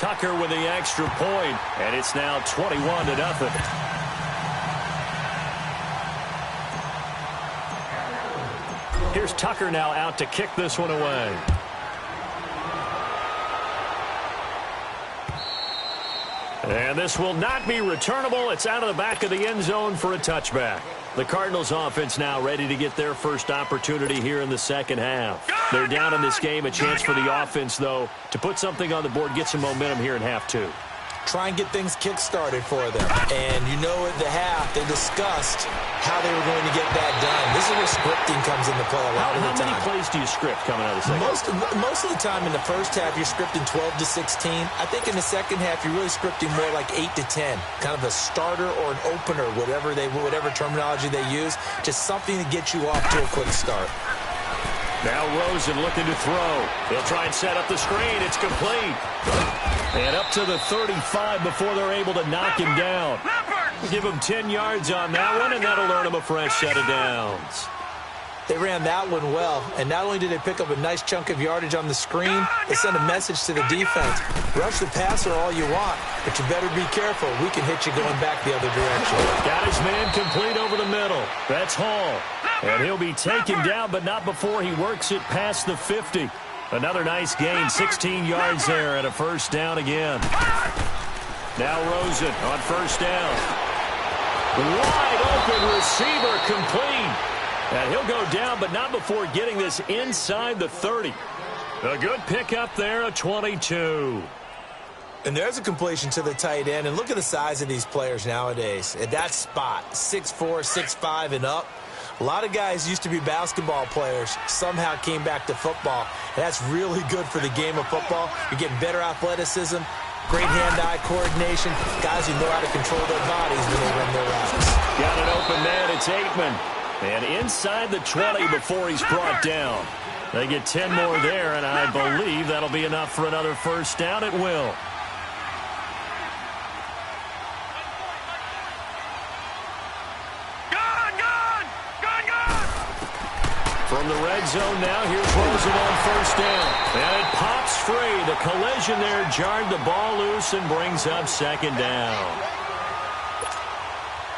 Tucker with the extra point, and it's now 21-0. Here's Tucker now out to kick this one away. And this will not be returnable. It's out of the back of the end zone for a touchback. The Cardinals offense now ready to get their first opportunity here in the second half. They're down in this game. A chance for the offense, though, to put something on the board, get some momentum here in half two. Try and get things kick-started for them. And you know at the half, they discussed how they were going to get that done. This is where scripting comes into play a lot of the time. How many plays do you script coming out of the second? Most of the time in the first half, you're scripting 12 to 16. I think in the second half, you're really scripting more like 8 to 10. Kind of a starter or an opener, whatever terminology they use. Just something to get you off to a quick start. Now Rosen looking to throw. He'll try and set up the screen. It's complete. And up to the 35 before they're able to knock him down. Give him 10 yards on that one, and that'll earn him a fresh set of downs. They ran that one well, and not only did they pick up a nice chunk of yardage on the screen, they sent a message to the defense. Rush the passer all you want, but you better be careful. We can hit you going back the other direction. Got his man complete over the middle. That's Hall. And he'll be taken down, but not before he works it past the 50. Another nice gain, 16 yards there, and a first down again. Now Rosen on first down. Wide open receiver complete. And he'll go down, but not before getting this inside the 30. A good pickup there, a 22. And there's a completion to the tight end. And look at the size of these players nowadays. At that spot, 6'4", 6'5", and up. A lot of guys used to be basketball players, somehow came back to football. And that's really good for the game of football. You're getting better athleticism, great hand-eye coordination, guys who know how to control their bodies when they run their routes. Got an open man, it's Aikman. And inside the 20 before he's brought down. They get 10 more there, and I believe that'll be enough for another first down. It will. From the red zone now, here's Rosen on first down. And it pops free. The collision there jarred the ball loose and brings up second down.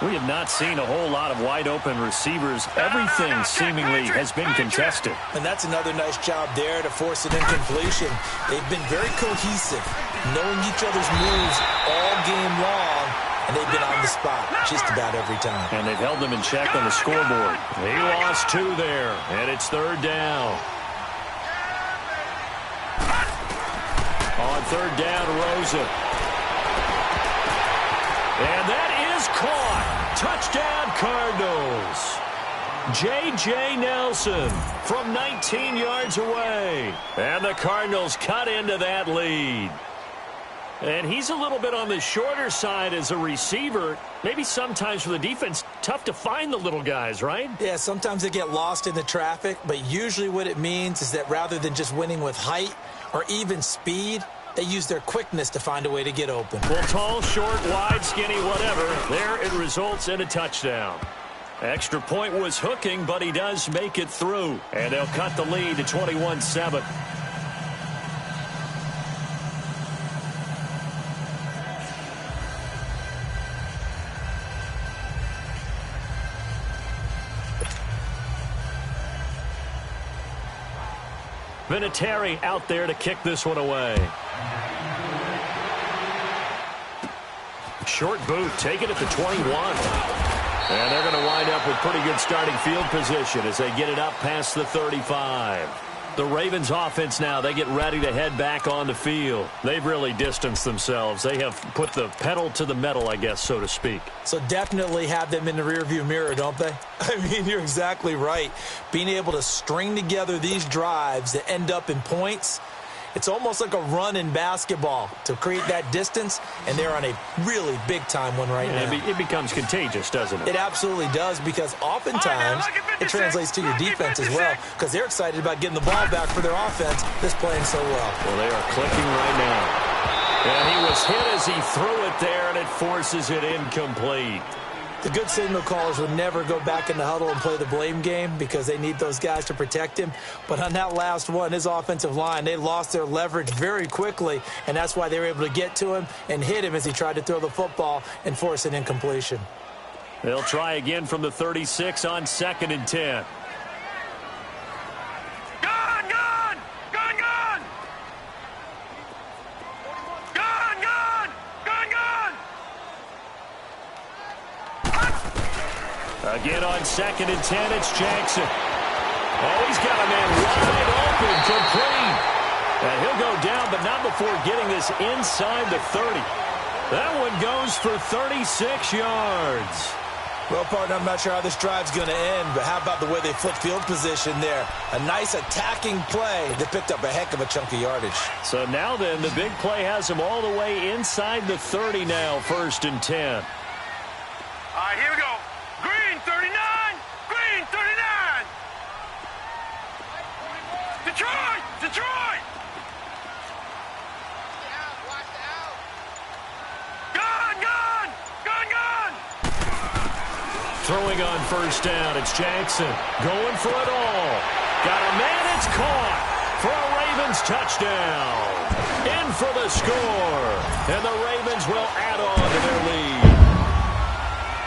We have not seen a whole lot of wide-open receivers. Everything seemingly has been contested. And that's another nice job there to force an incompletion. They've been very cohesive, knowing each other's moves all game long, and they've been on the spot just about every time. And they've held them in check on the scoreboard. He lost 2 there, and it's third down. On third down, Rosen. And that is caught. Touchdown, Cardinals. J.J. Nelson from 19 yards away. And the Cardinals cut into that lead. And he's a little bit on the shorter side as a receiver. Maybe sometimes for the defense, tough to find the little guys, right? Yeah, sometimes they get lost in the traffic, but usually what it means is that rather than just winning with height or even speed, they use their quickness to find a way to get open. Well, tall, short, wide, skinny, whatever. There it results in a touchdown. Extra point was hooking, but he does make it through. And they'll cut the lead to 21-7. Vinatieri out there to kick this one away. Short boot, taken at the 21. And they're going to wind up with pretty good starting field position as they get it up past the 35. The Ravens offense now, they get ready to head back on the field. They've really distanced themselves. They have put the pedal to the metal, I guess, so to speak. So definitely have them in the rearview mirror, don't they? I mean, you're exactly right. Being able to string together these drives that end up in points, it's almost like a run in basketball to create that distance, and they're on a really big-time one right now. It becomes contagious, doesn't it? It absolutely does, because oftentimes it translates to your defense as well, because they're excited about getting the ball back for their offense that's playing so well. Well, they are clicking right now. And he was hit as he threw it there, and it forces it incomplete. The good signal callers would never go back in the huddle and play the blame game because they need those guys to protect him. But on that last one, his offensive line, they lost their leverage very quickly, and that's why they were able to get to him and hit him as he tried to throw the football and force an incompletion. They'll try again from the 36 on 2nd and 10. Again on 2nd and 10, it's Jackson. Oh, he's got a man wide open, complete. And he'll go down, but not before getting this inside the 30. That one goes for 36 yards. Well, partner, I'm not sure how this drive's going to end, but how about the way they flipped field position there? A nice attacking play that picked up a heck of a chunk of yardage. So now then, the big play has him all the way inside the 30 now, 1st and 10. All right, here we go. Green 39! Green 39! Detroit! Detroit! Gun! Gun! Gun! Gun! Throwing on 1st down, it's Jackson. Going for it all. Got a man, it's caught for a Ravens touchdown. In for the score. And the Ravens will add on to their lead.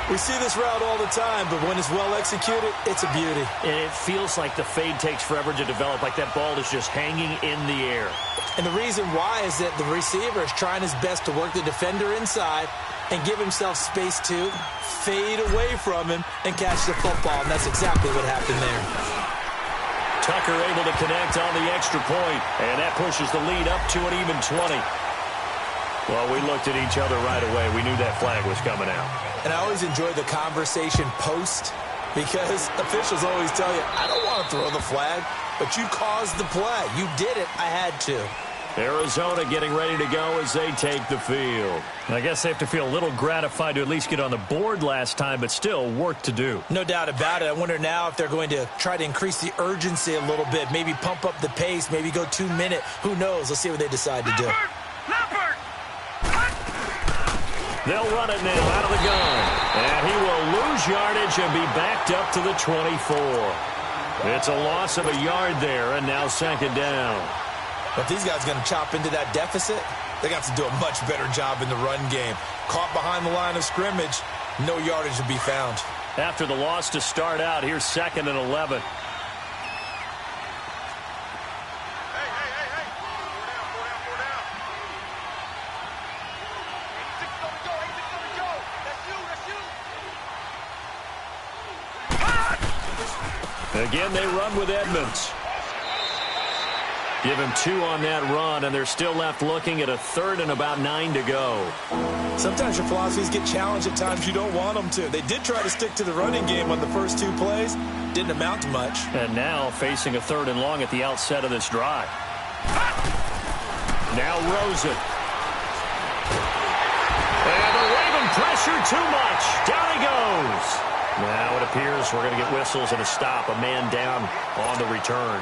We see this route all the time, but when it's well executed, it's a beauty. And it feels like the fade takes forever to develop, like that ball is just hanging in the air. And the reason why is that the receiver is trying his best to work the defender inside and give himself space to fade away from him and catch the football, and that's exactly what happened there. Tucker able to connect on the extra point, and that pushes the lead up to an even 20. Well, we looked at each other right away. We knew that flag was coming out. And I always enjoy the conversation post because officials always tell you, I don't want to throw the flag, but you caused the play. You did it. I had to. Arizona getting ready to go as they take the field. I guess they have to feel a little gratified to at least get on the board last time, but still work to do. No doubt about it. I wonder now if they're going to try to increase the urgency a little bit, maybe pump up the pace, maybe go 2-minute. Who knows? Let's see what they decide to do. They'll run it now out of the gun. And he will lose yardage and be backed up to the 24. It's a loss of a yard there, and now 2nd down. If these guys are going to chop into that deficit, they got to do a much better job in the run game. Caught behind the line of scrimmage, no yardage to be found. After the loss to start out, here's 2nd and 11. Again, they run with Edmonds. Give him 2 on that run, and they're still left looking at a 3rd and about 9 to go. Sometimes your philosophies get challenged at times you don't want them to. They did try to stick to the running game on the first 2 plays. Didn't amount to much. And now facing a 3rd and long at the outset of this drive. Now Rosen. And the Raven pressure too much. Down he goes. Now it appears we're going to get whistles and a stop. A man down on the return.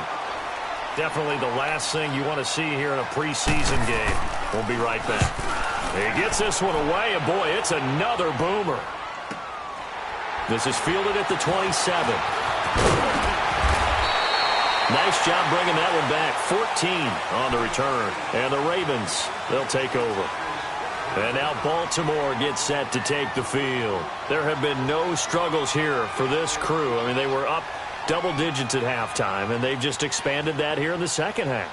Definitely the last thing you want to see here in a preseason game. We'll be right back. He gets this one away, and boy, it's another boomer. This is fielded at the 27. Nice job bringing that one back. 14 on the return. And the Ravens, they'll take over. And now Baltimore gets set to take the field. There have been no struggles here for this crew. I mean, they were up double digits at halftime, and they've just expanded that here in the second half.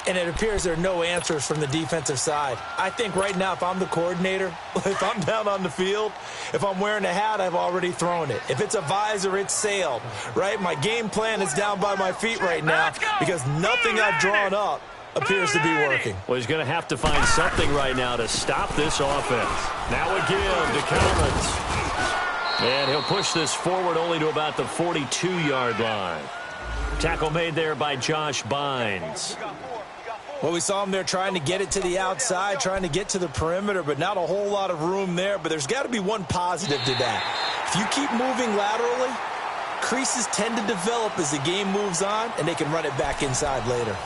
And it appears there are no answers from the defensive side. I think right now, if I'm the coordinator, if I'm down on the field, if I'm wearing a hat, I've already thrown it. If it's a visor, it's sailed, right? My game plan is down by my feet right now because nothing I've drawn up appears to be working. Well, he's going to have to find something right now to stop this offense. Now again to Collins. And he'll push this forward only to about the 42-yard line. Tackle made there by Josh Bynes. Well, we saw him there trying to get it to the outside, trying to get to the perimeter, but not a whole lot of room there. But there's got to be one positive to that. If you keep moving laterally, creases tend to develop as the game moves on, and they can run it back inside later.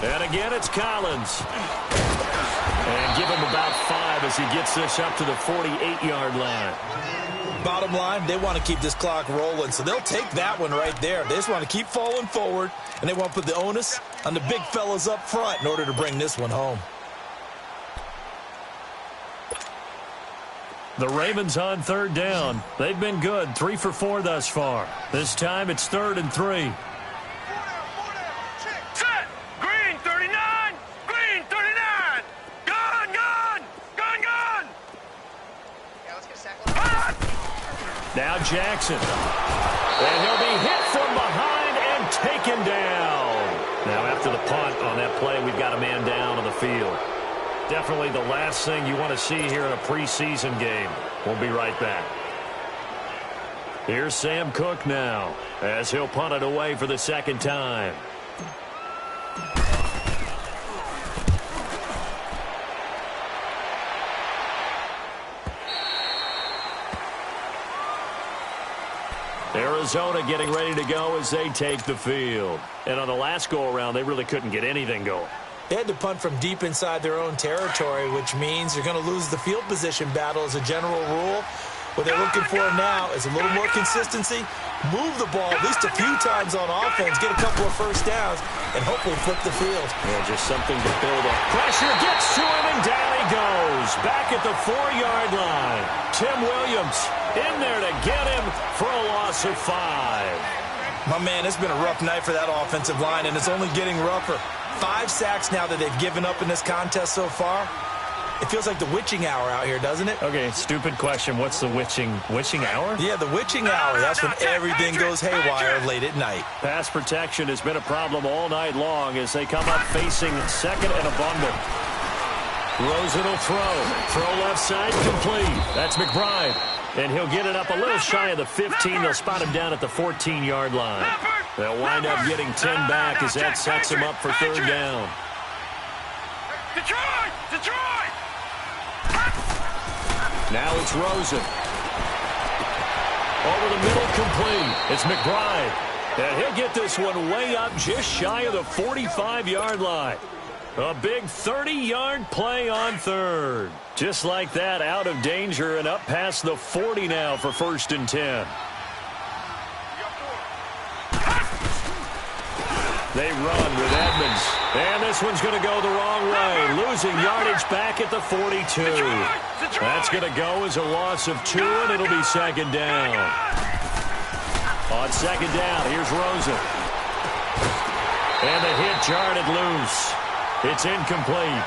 And again, it's Collins. And give him about 5 as he gets this up to the 48-yard line. Bottom line, they want to keep this clock rolling, so they'll take that one right there. They just want to keep falling forward, and they want to put the onus on the big fellas up front in order to bring this one home. The Ravens on 3rd down. They've been good, 3 for 4 thus far. This time it's 3rd and 3. Set. Green 39. Green 39. Gun, gun. Gun, gun. Yeah, let's get a sack. Now Jackson. And he'll be hit from behind and taken down. Now after the punt on that play, we've got a man down on the field. Definitely the last thing you want to see here in a preseason game. We'll be right back. Here's Sam Cook now as he'll punt it away for the 2nd time. Arizona getting ready to go as they take the field. And on the last go-around, they really couldn't get anything going. They had to punt from deep inside their own territory, which means you're going to lose the field position battle as a general rule. What they're looking for now is a little more consistency, move the ball at least a few times on offense, get a couple of first downs, and hopefully flip the field. Yeah, just something to build up. Pressure gets to him, and down he goes. Back at the 4-yard line. Tim Williams in there to get him for a loss of 5. My man, it's been a rough night for that offensive line, and it's only getting rougher. 5 sacks now that they've given up in this contest so far. It feels like the witching hour out here, doesn't it? Okay, stupid question. What's the witching hour? Yeah, the witching hour. That's when everything goes haywire late at night. Pass protection has been a problem all night long as they come up facing 2nd and a bundle. Rosen will throw. Throw left side, complete. That's McBride. And he'll get it up a little shy of the 15. They'll spot him down at the 14-yard line. They'll wind up getting 10 back as that sets him up for 3rd down. Detroit! Detroit! Now it's Rosen. Over the middle, complete. It's McBride. And he'll get this one way up just shy of the 45-yard line. A big 30-yard play on 3rd. Just like that, out of danger and up past the 40 now for 1st and 10. They run with Edmonds. And this one's going to go the wrong way. Losing yardage back at the 42. That's going to go as a loss of 2, and it'll be 2nd down. On 2nd down, here's Rosen. And the hit jarred it loose. It's incomplete.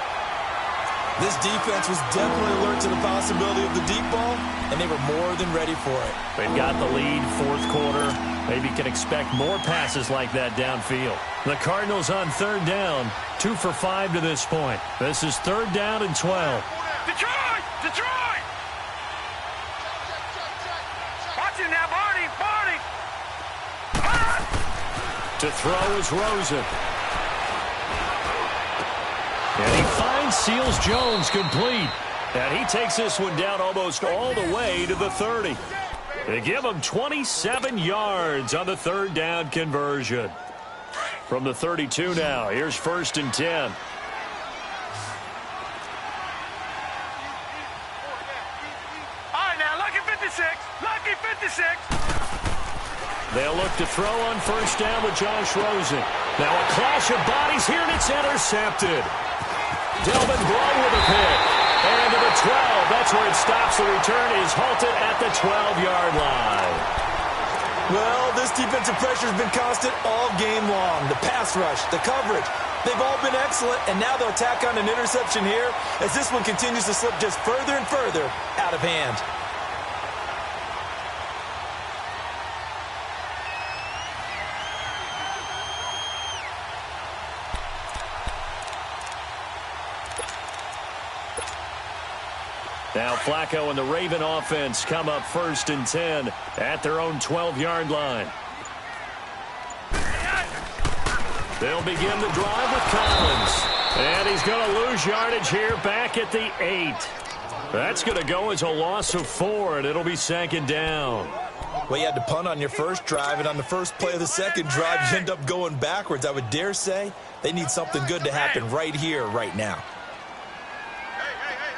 This defense was definitely alert to the possibility of the deep ball, and they were more than ready for it. They've got the lead, 4th quarter. Maybe can expect more passes like that downfield. The Cardinals on 3rd down, 2 for 5 to this point. This is 3rd down and 12. Detroit! Detroit! Watch him now, Barney! Barney! To throw is Rosen. And he finds Seals-Jones complete. And he takes this one down almost all the way to the 30. They give him 27 yards on the 3rd down conversion. From the 32 now, here's 1st and 10. All right, now, lucky 56. Lucky 56. They'll look to throw on 1st down with Josh Rosen. Now a clash of bodies here, and it's intercepted. Delvin Blow with a pick. And to the 12. That's where it stops. The return is halted at the 12-yard line. Well, this defensive pressure has been constant all game long. The pass rush, the coverage, they've all been excellent, and now they'll tack on an interception here as this one continues to slip just further and further out of hand. Now Flacco and the Raven offense come up 1st and 10 at their own 12-yard line. They'll begin the drive with Collins. And he's going to lose yardage here back at the 8. That's going to go as a loss of 4, and it'll be 2nd down. Well, you had to punt on your first drive, and on the first play of the second drive, you end up going backwards. I would dare say they need something good to happen right here, right now.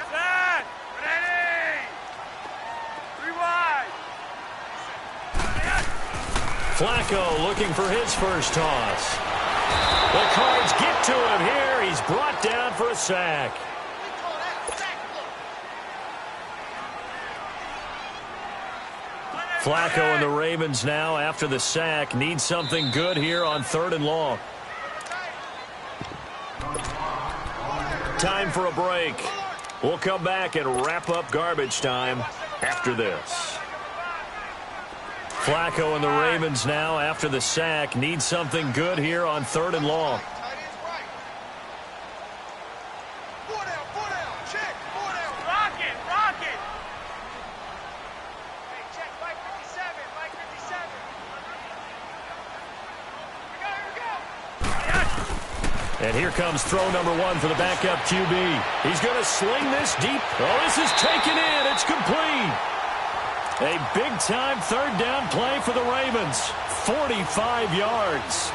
Set. Ready. 3 wide. Flacco looking for his first toss. The Cards get to him here. He's brought down for a sack. Flacco and the Ravens now, after the sack, need something good here on 3rd and long. Time for a break. We'll come back and wrap up garbage time after this. Flacco and the Ravens now, after the sack, need something good here on 3rd and long. And here comes throw number 1 for the backup QB. He's going to sling this deep. Oh, this is taken in. It's complete. A big-time 3rd down play for the Ravens. 45 yards.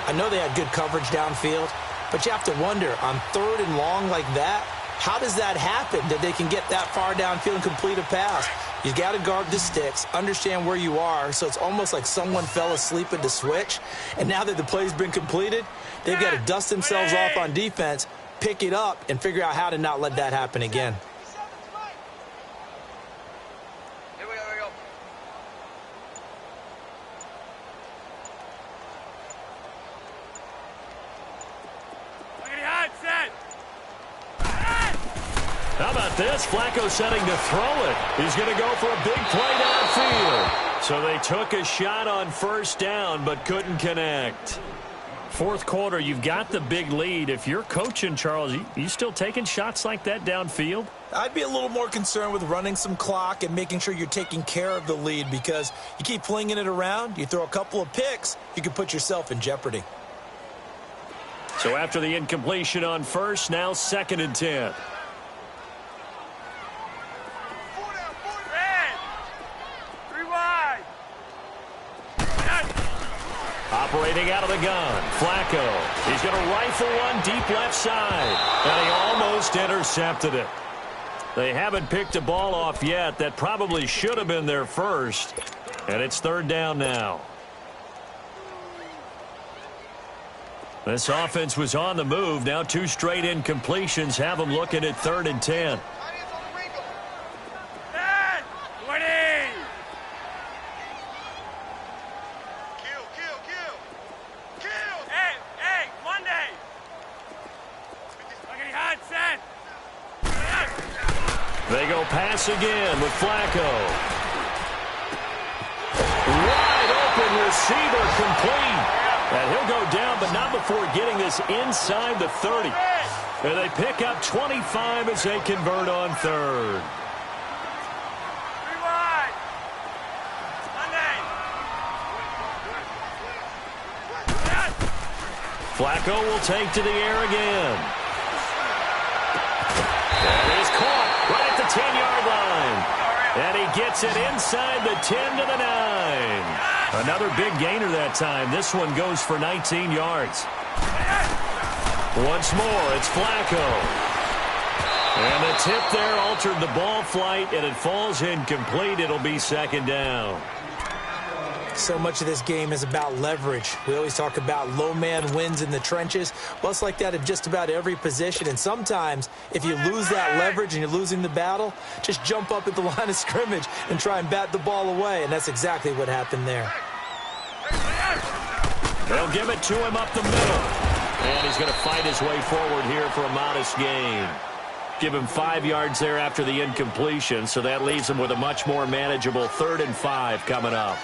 I know they had good coverage downfield, but you have to wonder, on 3rd and long like that, how does that happen that they can get that far downfield and complete a pass? You got to guard the sticks, understand where you are, so it's almost like someone fell asleep at the switch, and now that the play's been completed, they've got to dust themselves off on defense, pick it up, and figure out how to not let that happen again. Here we go. Look at the hot set. How about this? Flacco setting to throw it. He's going to go for a big play downfield. So they took a shot on 1st down but couldn't connect. 4th quarter, you've got the big lead. If you're coaching, Charles, you still taking shots like that downfield? I'd be a little more concerned with running some clock and making sure you're taking care of the lead, because you keep flinging it around, you throw a couple of picks, you can put yourself in jeopardy. So after the incompletion on 1st, now 2nd and 10. Operating out of the gun, Flacco. He's going to rifle one deep left side, and he almost intercepted it. They haven't picked a ball off yet. That probably should have been their first, and it's 3rd down now. This offense was on the move. Now 2 straight incompletions have them looking at 3rd and 10. They go pass again with Flacco. Wide open receiver complete. And he'll go down, but not before getting this inside the 30. And they pick up 25 as they convert on 3rd. Flacco will take to the air again. And he's caught right at the 10-yard line. And he gets it inside the 10 to the 9. Another big gainer that time. This one goes for 19 yards. Once more, it's Flacco. And the tip there altered the ball flight, and it falls incomplete. It'll be 2nd down. So much of this game is about leverage. We always talk about low man wins in the trenches. Well, it's like that in just about every position. And sometimes, if you lose that leverage and you're losing the battle, just jump up at the line of scrimmage and try and bat the ball away. And that's exactly what happened there. They'll give it to him up the middle. And he's going to fight his way forward here for a modest gain. Give him 5 yards there after the incompletion, so that leaves him with a much more manageable 3rd and 5 coming up.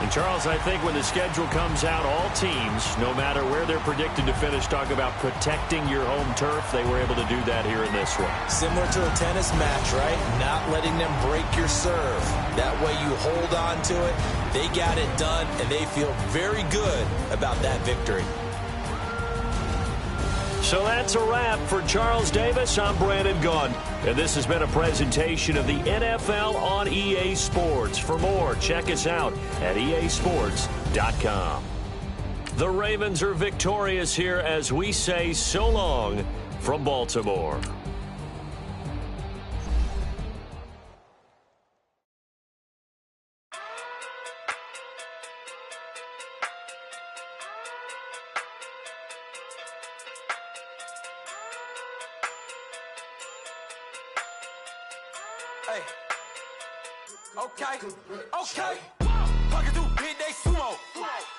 And, Charles, I think when the schedule comes out, all teams, no matter where they're predicted to finish, talk about protecting your home turf. They were able to do that here in this one. Similar to a tennis match, right? Not letting them break your serve. That way you hold on to it. They got it done, and they feel very good about that victory. So that's a wrap for Charles Davis. I'm Brandon Gunn, and this has been a presentation of the NFL on EA Sports. For more, check us out at easports.com. The Ravens are victorious here as we say so long from Baltimore. Hey. Okay. Pocket through big, they sumo.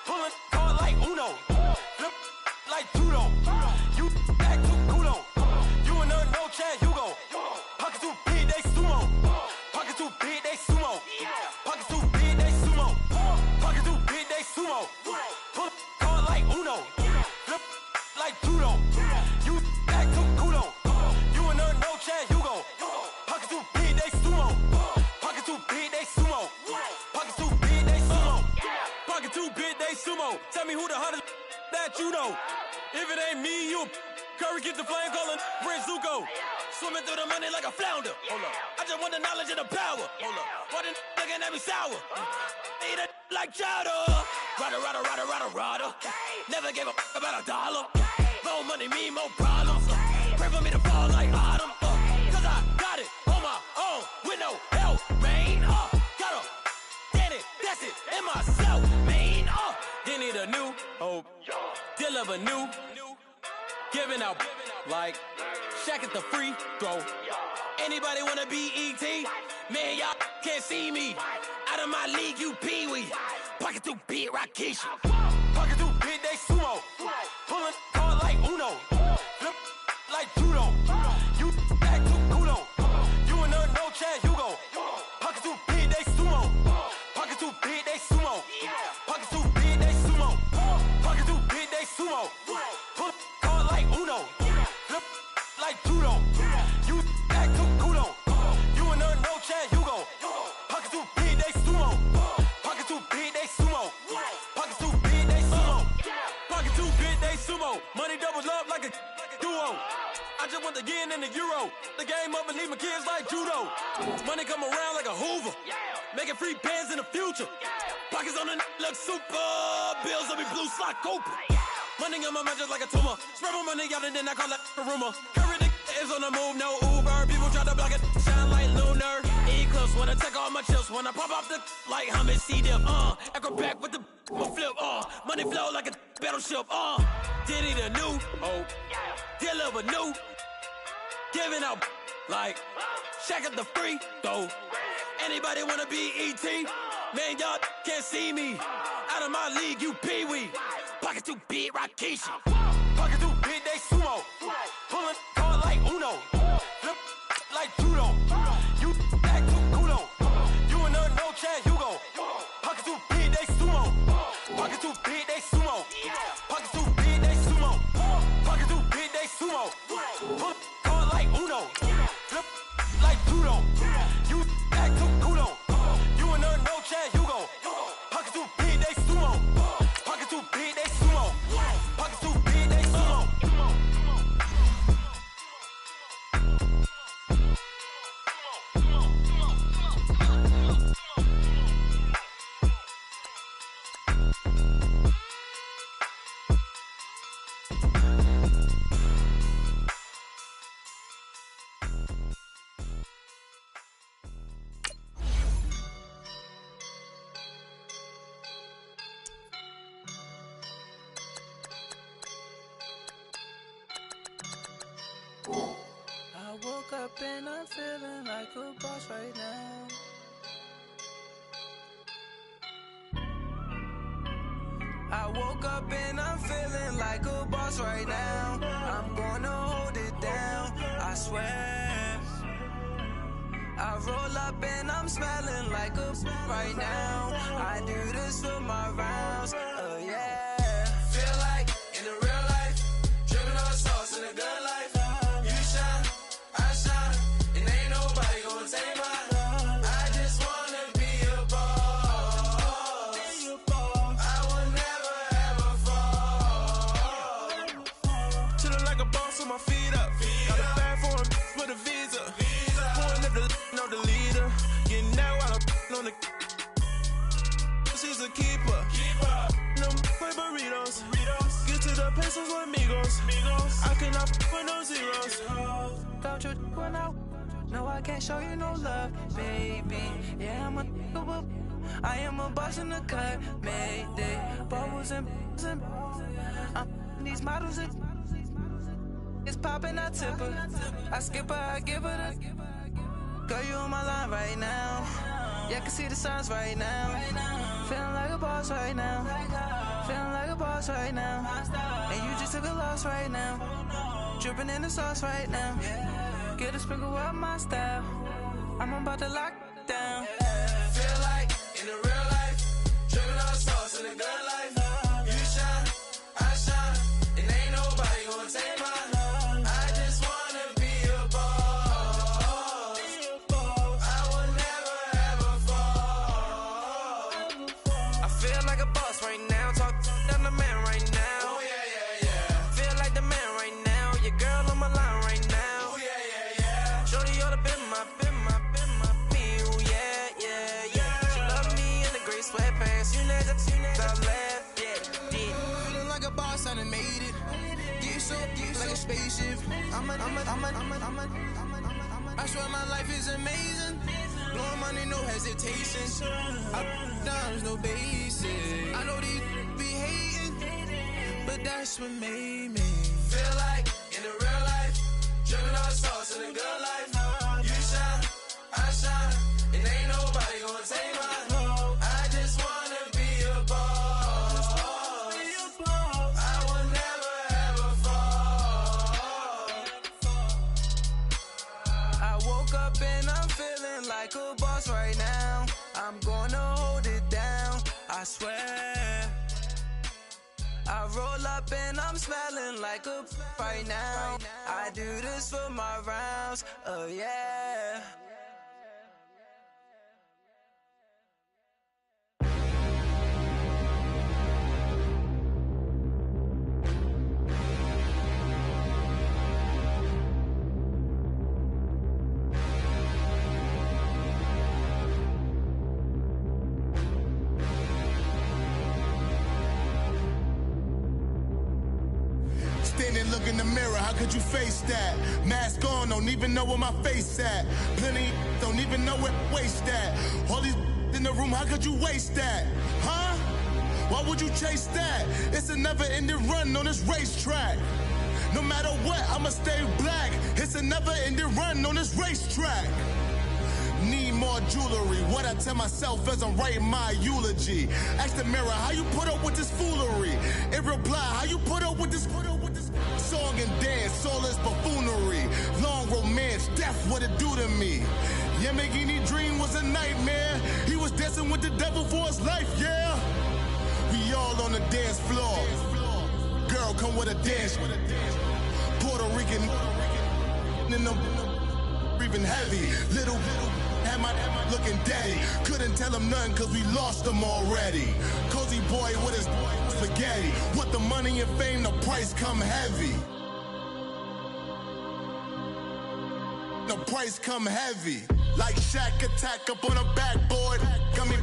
Pulling card like Uno. Flip like judo. You act too kudo. You and her no Chad Hugo. Pocket too big, they sumo. Pocket too big, they sumo. Pocket too big, they sumo. Pocket too big, they sumo. Pull card like Uno. Flip like judo. You act too kudo. You and her no Chad Hugo. Pocket too big, they sumo. Pocket too big, they sumo. Pocket too big, they sumo. Pocket too big, they sumo. Tell me who the hottest that you know. If it ain't me, you Curry get the flame calling Prince Zuko. Swimming through the money like a flounder. Hold up. I just want the knowledge and the power. Hold up. Why the looking at me sour? Eat it like chowder. Rada. Never gave a about $1. More money mean more problems. Pray for me to fall like autumn. Cause I got it on my own with no help, man. Got a get it, that's it, in myself, man. They need a new hope, deal of a new, giving out like Shaq at the free throw. Anybody wanna be ET? Man, y'all can't see me. Out of my league, you pee-wee. Pocket too big, Rakisha. Pocket too big, they sumo. Pulling card like Uno. Flip like judo. You act too kudo. You and her no Chad Hugo. Pocket too big, they sumo. Pocket too big, they sumo. Pocket too big, they sumo. Pocket too big, they sumo. Pull card like Uno. Flip like judo. You act too kudo. You and her no Chad Hugo. Pocket too big, they sumo. Pocket too big, they sumo. Pocket too big, they sumo. Pocket too big, they sumo. Money doubles up like a duo. I just want the yen and the euro. The game up and leave my kids like judo. Money come around like a Hoover. Making free bands in the future. Pockets on the look super. Bills on me blue slot Cooper. Money on my mind just like a tumor. Spread my money out and then I call it a rumor. Curry the is on the move, no Uber. People try to block it, shine like lunar. Eclipse when I take all my chips. When I pop off the like hummus, C-dip. Acrobat with the flip. Money flow like a battleship. Diddy the new hope. Deliver new. Giving out like Shaq at the free throw. Anybody wanna be ET? Man, y'all can't see me. Out of my league, you pee-wee. Pocket too big, Rakisha. Pocket too big, they sumo. Pulling card like Uno. Flip like judo. You act too kudo. You and her no Chad Hugo. Pocket too big, they sumo. Pocket too big, they sumo. Pocket too big, they sumo. Pocket too big, they sumo. Pull card like Uno. Flip like judo. You act too kudo. You and her no Chad Hugo. Pocket too big, they sumo. Pocket too big, they sumo. Pocket too big, they sumo. I woke up and I'm feeling like a boss right now. I woke up and I'm feeling like a boss right now. I'm gonna hold it down, I swear. I roll up and I'm smelling like a right now. I do this for my rounds. Yeah. Feel like in the real life, dripping on sauce in the good life. You shine, I shine, and ain't nobody gonna take mine. I just wanna be a boss. I will never ever fall. Chillin' like a boss with my feet up. Got a bag for him with a visa. Pulling up the know the leader. Getting that while I'm on the. She's a keeper. No play burritos. Get to the pesos with amigos. I cannot put no zeros. Don't you run out? No, I can't show you no love, baby. Yeah, I am a boss in the cut. Mayday. Bubbles and these models. It's popping, I tip her. I skip her, I give her the. Girl, you on my line right now. Yeah, I can see the signs right now. Feeling like a boss right now. Feeling like a boss right now. And you just took a loss right now. Dripping in the sauce right now. Get a sprinkle up my style. I'm about to lock down. Feel like in the real life, dripping on sauce in the good life. You shine, I shine, and ain't nobody gonna take mine. I just wanna be a boss. I will never ever fall. I feel like a boss right now. Talk down the man right now. Oh yeah. Feel like the man right now. Your girl on my line right now. Oh yeah. Shorty ought to been my me. Oh yeah. She love me in the gray sweatpants. You never left. Yeah. Feeling like a boss, I done made it. Get so like a spaceship. I swear my life is amazing. Blowing money, no hesitation. Down, no basic. I know these be hating, but that's what made me feel like in the real life, dripping on sauce in the good life. You shine, I shine, and ain't nobody gonna take mine. I just wanna be a boss. I will never ever fall. I woke up and I'm feeling like a boss right now. I'm gonna hold it down, I swear. I roll up and I'm smelling like a right now. I do this for my rounds, yeah. Standing, look in the mirror, how could you face that? Mask on, don't even know where my face at. Plenty, don't even know where waste at. All these in the room, how could you waste that? Huh? Why would you chase that? It's a never-ending run on this racetrack. No matter what, I'ma stay black. It's a never-ending run on this racetrack. Need more jewelry. What I tell myself as I'm writing my eulogy. Ask the mirror, how you put up with this foolery? It reply, how you put up with this song and dance, all this buffoonery. Long romance, death, what it do to me? Yamagini dream was a nightmare. He was dancing with the devil for his life, yeah. We all on the dance floor. Girl, come with a dance. Puerto Rican in the breathing heavy. Little had my looking daddy. Couldn't tell him nothing cause we lost him already. Cozy boy with his spaghetti. With the money and fame, the price come heavy. The price come heavy. Like Shaq attack up on a backboard. Got me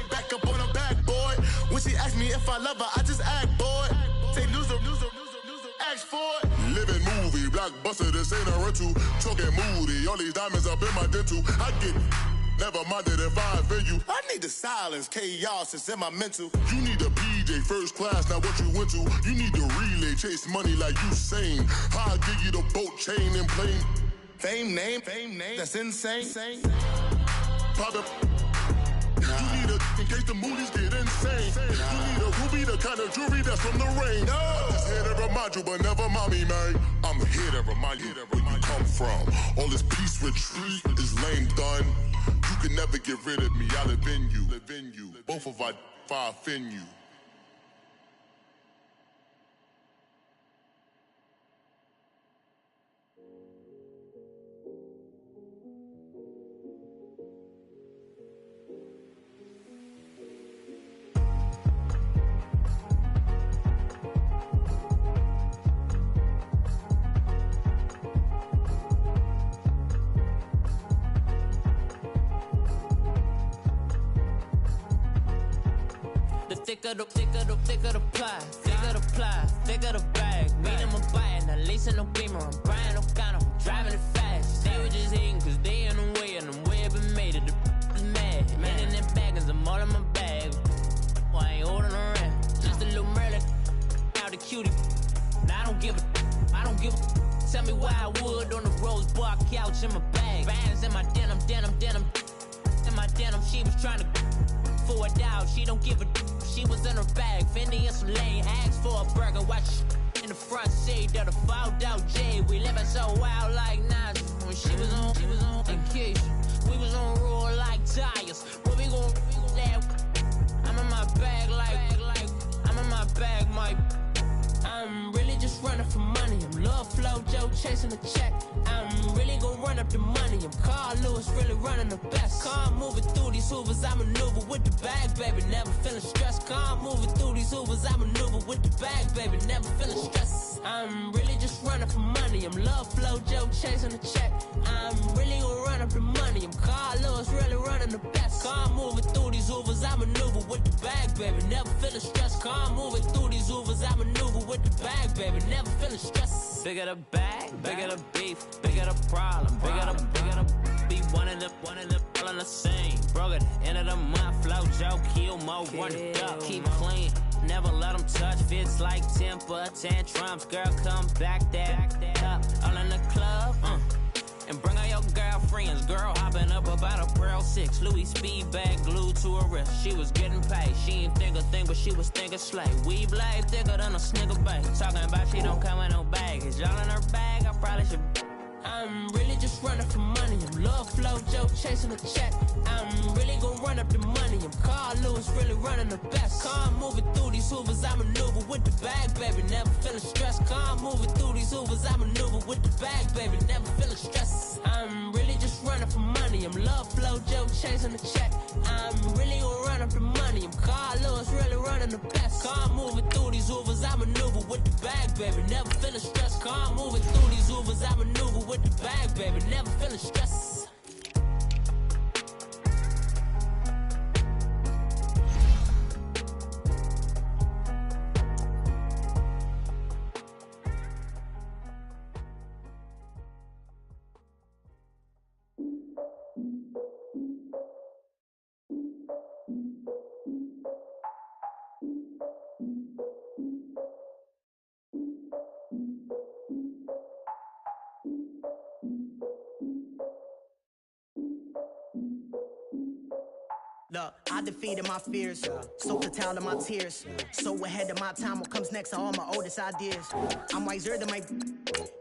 back up on a backboard. When she asked me if I love her, I just act bored. Say loser, ask for it. Living movie, blockbuster, this ain't a rental. Talking moody, all these diamonds up in my dental. I get never minded if I offend you. I need the silence, chaos is in my mental. You need a PJ first class, not what you went to. You need to relay, chase money like you sane. I'll give you the boat, chain, and plane. Fame name, that's insane. Pop it. You need a in case the movies get insane. You need a ruby, the kind of jewelry that's from the rain. No. I'm just here to remind you, but never mind me, man. I'm here to remind you where you come from. All this peace retreat is lame done. You can never get rid of me. I live in you. Both of our if I offend you. Thicker the pie, thicker the bag. Meet them a buy it, at least in no beamer. I'm buying no counter, I'm driving it fast. They were just hating cause they in the way, and I'm way up and made it. The is mad. Man in them baggins, I'm all in my bag. Well, I ain't holding around. Just a little Merlin, out the cutie. Now I don't give a. Tell me why I would on the rose bar couch in my bag. Bands in my denim. In my denim, she was trying to for a doubt. She don't give a. She was in her bag, Fendi and some lane. Asked for a burger, watch in the front seat of the fouled out J. We living so wild like Nas. When she was on vacation, we was on roll like tires. What we gon' that? I'm in my bag like I'm in my bag, Mike. I'm really just running for money. I'm Love Flow Joe chasing the check. I'm really gon' run up the money. I'm Carl Lewis, really running the best. Car moving through these hoovers, I maneuver with the bag, baby. Never feeling stressed. Car moving through these hoovers, I maneuver with the bag, baby. Never feeling stressed. I'm really just running for money. I'm Love Flow Joe chasing the check. I'm really gon' run up the money. I'm Carl Lewis, really running the best. Car moving through these hoovers, I maneuver with the bag, baby. Never feeling stressed. Car moving through these hoovers, I maneuver with the bag, baby. Never feeling stressed. Bigger the bag, bigger the beef, bigger the problem, bigger the be one of the all in the same. Broke at the end of the month, Flow Joe, kill mo, run it up, keep clean. Never let them touch, fits like temper tantrums. Girl, come back that up, all in the club, and bring all your girlfriends. Girl hopping up about a Pearl 6 Louis speed bag glued to her wrist. She was getting paid, she ain't think a thing, but she was thinking slay. We blade thicker than a snigger bag. Talking about she don't come with no baggage. Y'all in her bag, I probably should. I'm really just running for money. I'm Love Flow Joe chasing the check. I'm really gon' run up the money. I'm Carl Lewis, really running the best. Car moving through these hoovers, I maneuver with the bag, baby. Never feeling stressed. Car moving through these hoovers, I maneuver with the bag, baby. Never feeling stressed. I'm really just running for money. I'm Love Flow Joe chasing the check. I'm really gon' run up the money. I'm Carl Lewis, really running the best. Car moving through these hoovers, I maneuver with the bag, baby. Never feeling stressed. Car moving through these hoovers, I maneuver with the bag, baby. Never feeling stressed. Look, I defeated my fears, soaked the towel in my tears. So ahead of my time, what comes next are all my oldest ideas. I'm wiser than my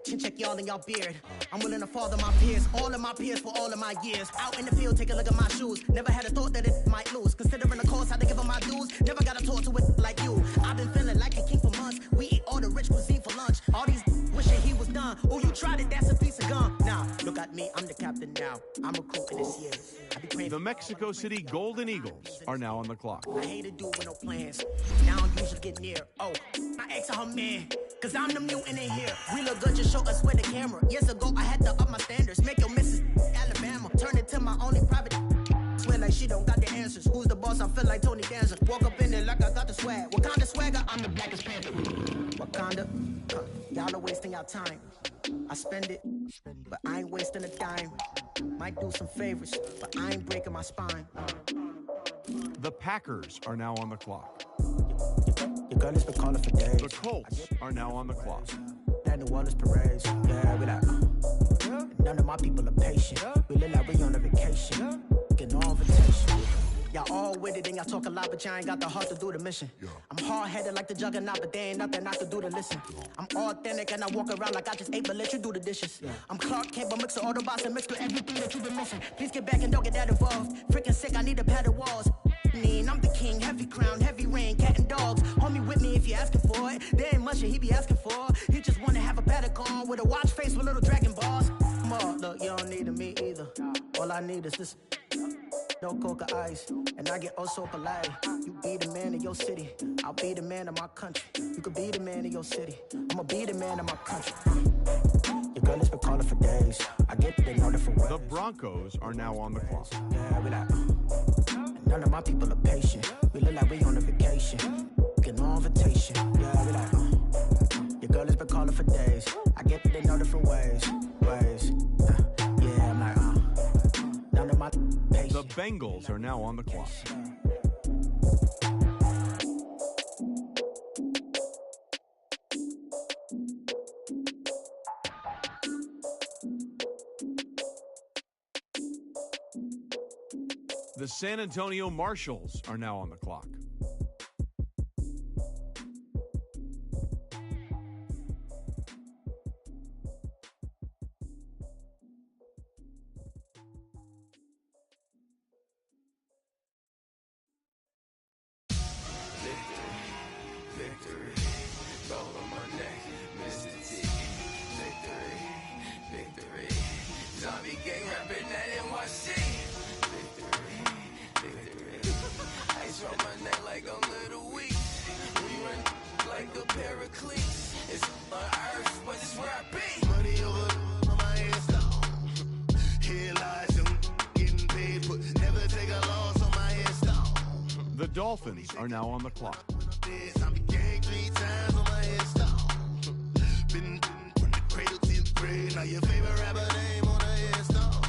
check y'all in y'all beard. I'm willing to father my peers, all of my peers for all of my years. Out in the field, take a look at my shoes. Never had a thought that it might lose. Considering the cost, had to give them my dues. Never got to talk to it like you. I've been feeling like a king for months. We eat all the rich cuisine for lunch. All these wishing he was done. Oh, you tried it, that's a piece of gum. Now, look at me, I'm the captain now. I'm recruiting this year. The Mexico City Golden Eagles are now on the clock. I hate to do with no plans. Now I usually get near. Oh, I asked her man, cause I'm the mutant in here. We look good, just show us where the camera. Years ago, I had to up my standards. Make your missus Alabama. Turn it to my only private. Swear like she don't got the answers. Who's the boss? I feel like Tony Danza. Walk up in there like I got the swag. What kind of swagger? I'm the blackest panther. Wakanda. Y'all are wasting your time. I spend it, but I ain't wasting a dime. Might do some favors, but I ain't breaking my spine. The Packers are now on the clock. Your girl has been calling for days. The Colts are now on the clock. That New Orleans parades, yeah, we like. None of my people are patient. We look like we on a vacation. Get no invitation. Y'all all with it and y'all talk a lot, but y'all ain't got the heart to do the mission. I'm hard-headed like the juggernaut, but there ain't nothing I can do to listen. I'm authentic and I walk around like I just ate, but let you do the dishes. I'm Clark Kent, but mix the Autobots and mix with everything that you've been missing. Please get back and don't get that involved. Freaking sick, I need to pad the walls. I'm the king, heavy crown, heavy rain, cat and dogs. Homie with me if you're asking for it. There ain't much that he be asking for. He just wanna have a paddock on with a watch face with little dragon balls. Look, you don't need me either. All I need is this. No coca ice, and I get oh so polite. You be the man of your city, I'll be the man of my country. You could be the man of your city, I'ma be the man of my country. Your girl has been calling for days. I get they know different ways. The Broncos are now on the clock. Yeah, we like, none of my people are patient. We look like we on a vacation. Get no invitation. Yeah, we like, your girl has been calling for days. I get they know different ways. Yeah, I'm like, none of my patience. The Bengals are now on the clock. The San Antonio Marshals are now on the clock. The Dolphins are now on the clock. Now your favorite rapper name on a headstone.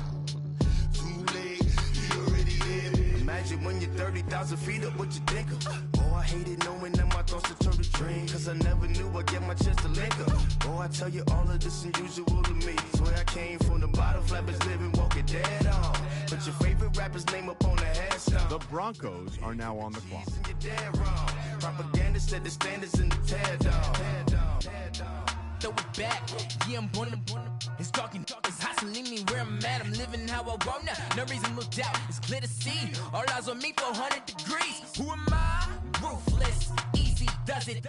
Too late, he already dead. Imagine when you're 30,000 feet up, what you think of? Oh, I hated knowing that my thoughts would turn to dream, cause I never knew I'd get my chance to link up. Oh, I tell you all of this unusual to me. Swear I came from the bottom, flappers living, walking dead on. Put your favorite rapper's name up on the headstone. The Broncos are now on the clock. You're dead wrong. Propaganda set the standards in the tear down. Throw it back, yeah, I'm born to it's talking, it's hustling me where I'm at. I'm living how I want now. No reasonable doubt, it's clear to see. All eyes on me, 400 degrees. Who am I? Ruthless, easy, does it.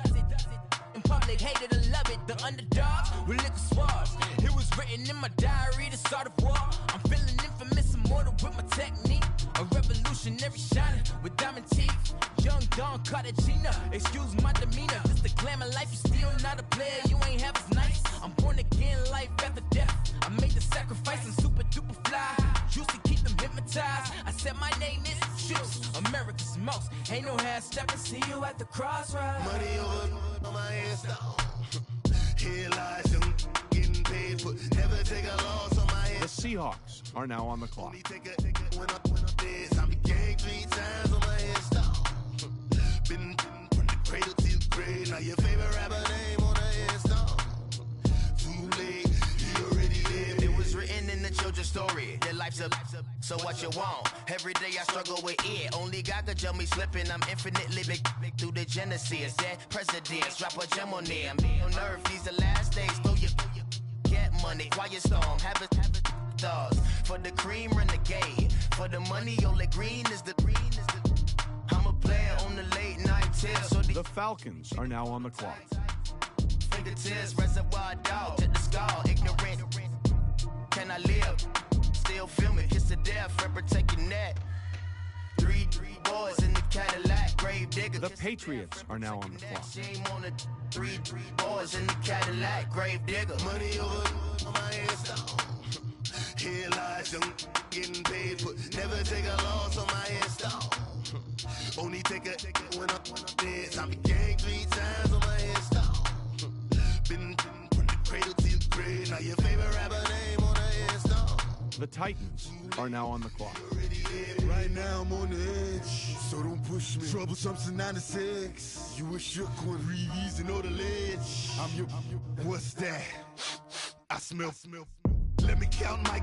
In public, hated and love it. The underdogs with liquor swabs. It was written in my diary, the start of war. I'm feeling infamous, immortal with my technique. A revolutionary shining with diamond teeth. Young Don Cartagena, excuse my demeanor. Just the glamour life, you still not a player. You ain't half as nice. I'm born again, life after death. I made the sacrifice and super duper fly. Used to keep them hypnotized. I said my name is Juice, America's most. Ain't no half stepping. See you at the crossroads. Money over on my headstone. Here lies young, getting paid, but never take a loss on my head. The Seahawks are now on the clock. When I'm dead, I'm gang 3 times on my headstone. Been from the cradle to the grave. Now your favorite rapper name on a headstone. Too late, he already dead. It was written in the children's story. Their life's up, so what you want? Every day I struggle with it. Only God could jump me slipping. I'm infinitely big through the genesis. Dead presidents, drop a gem on them. On earth, these the last days. Throw your get money, quiet storm, have it dogs. For the cream, renegade. For the money, only green is the I'm a player on the late night tips. So the Falcons are now on the clock. Fingertips, reservoir dog to the skull. Ignorant, can I live? Still film it, kiss to death, forever take your neck. Three boys in the Cadillac, grave digger. The Patriots are now on the clock. Shame on the three boys in the Cadillac, grave digger. Money over on my headstone. Here lies young, getting paid, but never take a loss on my headstone. Only take a when I'm dead. I'm gang 3 times on my headstone. Been from the cradle to the grave. Now your favorite rapper name on a headstone. The Titans are now on the clock. Right now I'm on the edge, so don't push me. Troublesome since 96. You a shook one, breathe easy, know the ledge. I'm your, what's that? I smell. Let me count my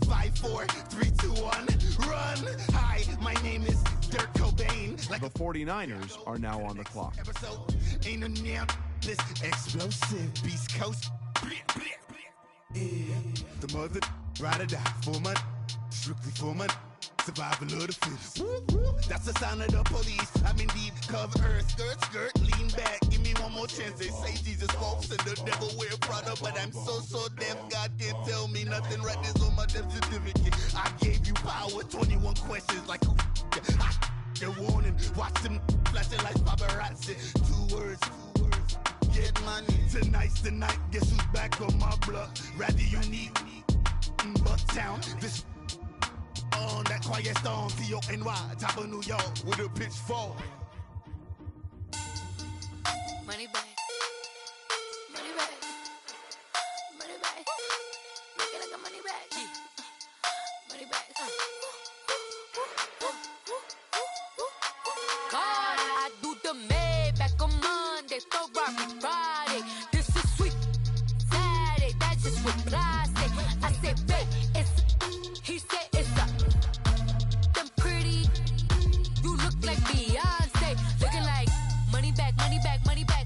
5, 4, 3, 2, 1, run. Hi, my name is Dirk Cobain. Like the 49ers are now on the clock. Ain't no damn this explosive Beast Coast. Yeah. The mother ride or die for my strictly for my Survival of the fittest. That's the sound of the police. I'm in deep cover earth. Skirt, lean back. Give me one more chance. They say Jesus walks and the devil wear Prada, but I'm so deaf. God can't tell me nothing. Right there's on my death certificate. I gave you power. 21 questions like who the warning. Watch them flashing like paparazzi. Two words. Get money. Tonight's the night. Guess who's back on my block? Rather unique. Bucktown. This on that quiet storm. T-O-N-Y. Top of New York with a pitchfork. Money back. Money back. Money back. Make it like a money back. Money back. God, I do the Maybach on Monday, Ferrari Friday. This is sweet Saturday, that's just what plastic. I say, babe, it's he said it's a them pretty. You look like Beyonce, looking like money back, money back, money back,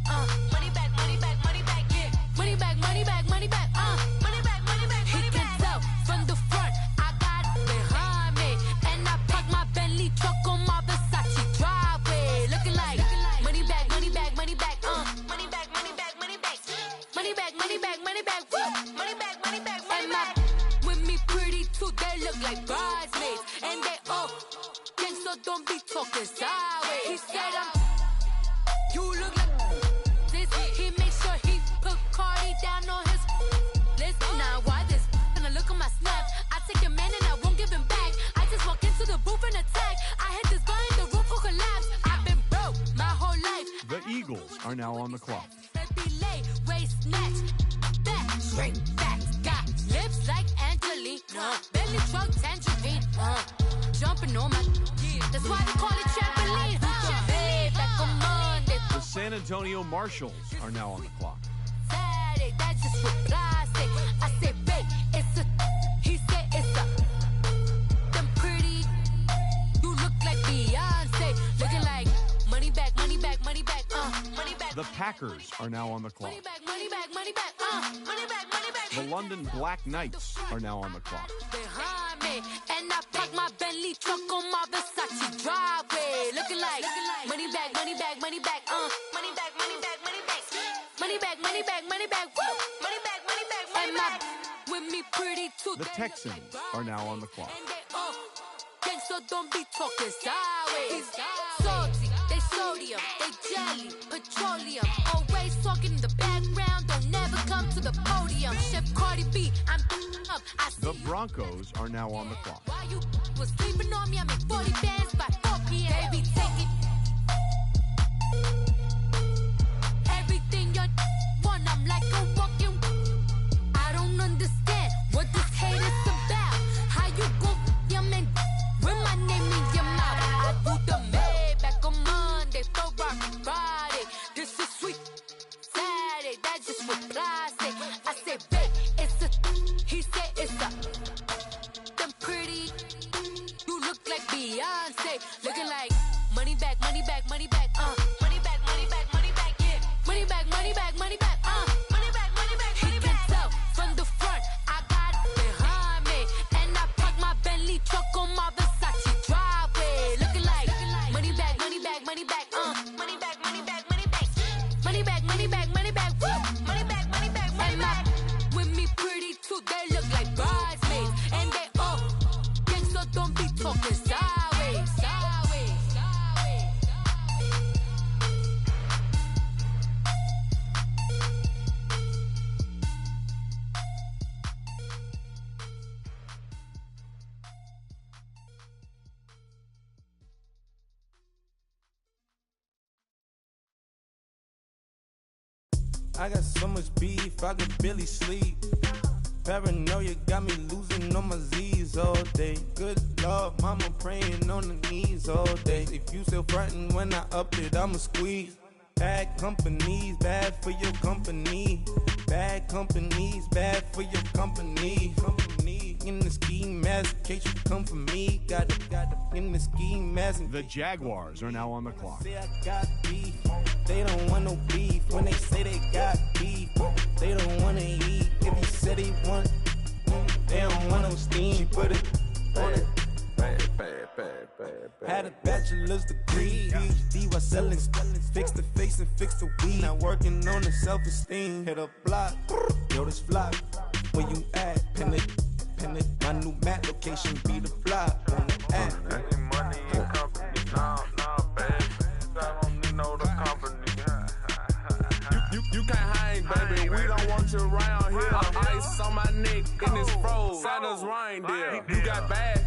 money back, money back, money back, yeah, money back, money back, money back, money back, money back. He can tell from the front, I got it behind me, and I park my Bentley truck on my Versace driveway, looking like money back, money back, money back, money back, money back, money back, money back, money back, money back, money back, money back, money back. With me pretty too, they look like bridesmaids, and they all gang, so don't be talking sideways. He said you look like this. He makes sure he put Cardi down on his list. Now why this? And I look at my snap. I take a man and I won't give him back. I just walk into the roof and attack. I hit this guy in the roof will collapse. I've been broke my whole life. The Eagles are now on the clock. Delay, waist snatch, back, shrink back. Got lips like Angelina. Belly truck tangerine. Jumping on my that's why they call it trampoline. Back on Monday. The San Antonio Marshals are now on the clock. Saturday, that's just what plastic. I say, babe, it's a. He said it's a. Them pretty. You look like Beyonce, looking like money back, money back, money back, money back. The Packers are now on the clock. Money back, money back, money back, money back, money back. The London Black Knights are now on the clock. Behind me, and I park my Bentley truck on my Versace driveway, looking like money back, money back, money back, money back, money back, money back, money back, money back, money back, money back, money back, money back. With me pretty too. The Texans are now on the clock. And they all gang, so don't be talking sideways. Salty, they sodium, they jelly, petroleum. Always talking in the background, don't never come to the podium. Chef Cardi B, I'm up. I see The Broncos are now on the clock. why you was sleeping on me. I make 40 bands by 4 p.m. Baby, take it. Everything you want, I'm like a walking. I don't understand what this hate is about. How you go your man with my name in your mouth? I do the Maybach on Monday, Ferrari Friday. This is sweet Saturday, that's just with plastic. I say, babe, it's a. He said it's a. Them pretty. You look like Beyonce, looking like money back, money back, money back, money back, money back, money back, yeah, money back, money back, money back, money back, money back. He can tell from the front, I got it behind me, and I park my Bentley truck on my Versace driveway, looking like money back, money back, money back, money back, money back, money back, money back, money back, money back, money back, money back, money back. With me pretty too, they look like bridesmaids, and they all gang, so don't be talking sideways, sideways, sideways. I got so much beef, I could barely sleep. Paranoia got me losing on my Z's all day. Good Lord, mama praying on the knees all day. If you still frontin' when I up it, I'ma squeeze. Bad companies, bad for your company. Bad companies, bad for your company. In the ski mask, in case you come for me. Got in the ski mask. The Jaguars are now on the clock. Say I got beef, they don't want no beef. When they say they got beef, they don't wanna eat. If you say they want, they don't want no steam. She put it on it, bang, bang. Had a bachelor's degree, PhD while selling. Fix the face and fix the weed. Now working on the self-esteem. Hit a block, yo, this fly. Where you at? Pin it. My new map location be the block on the app. Any money in company, nah, baby. I don't need no the company. You can't hang, baby. We don't want you around here. Ice on my neck in this froze. Santa's reindeer. You got bad.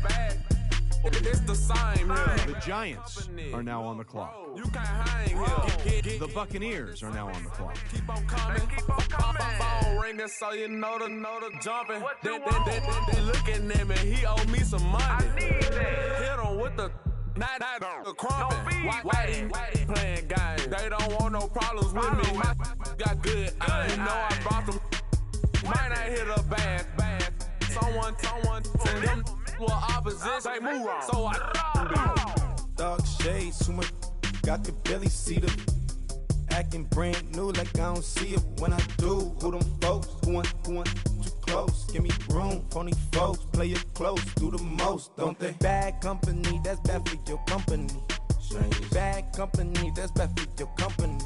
It's the same here. The Giants are now on the clock. You can't hang here. The Buccaneers are now on the clock. Keep on coming. Phone ringing, so you know the jumping. They looking at me. He owe me some money. I need that. Hit him with the crumping. Whitey playing games. They don't want no problems with me. My got good. You know I brought them. Might not hit a bag. Someone send them to opposition. They move wrong. So I Dark shades, too much. I could barely see them. Acting brand new like I don't see it when I do. Who them folks? Who want too close? Give me room. Phony folks, play it close. Do the most, don't they? Bad company, that's bad for your company. Bad company, that's bad for your company.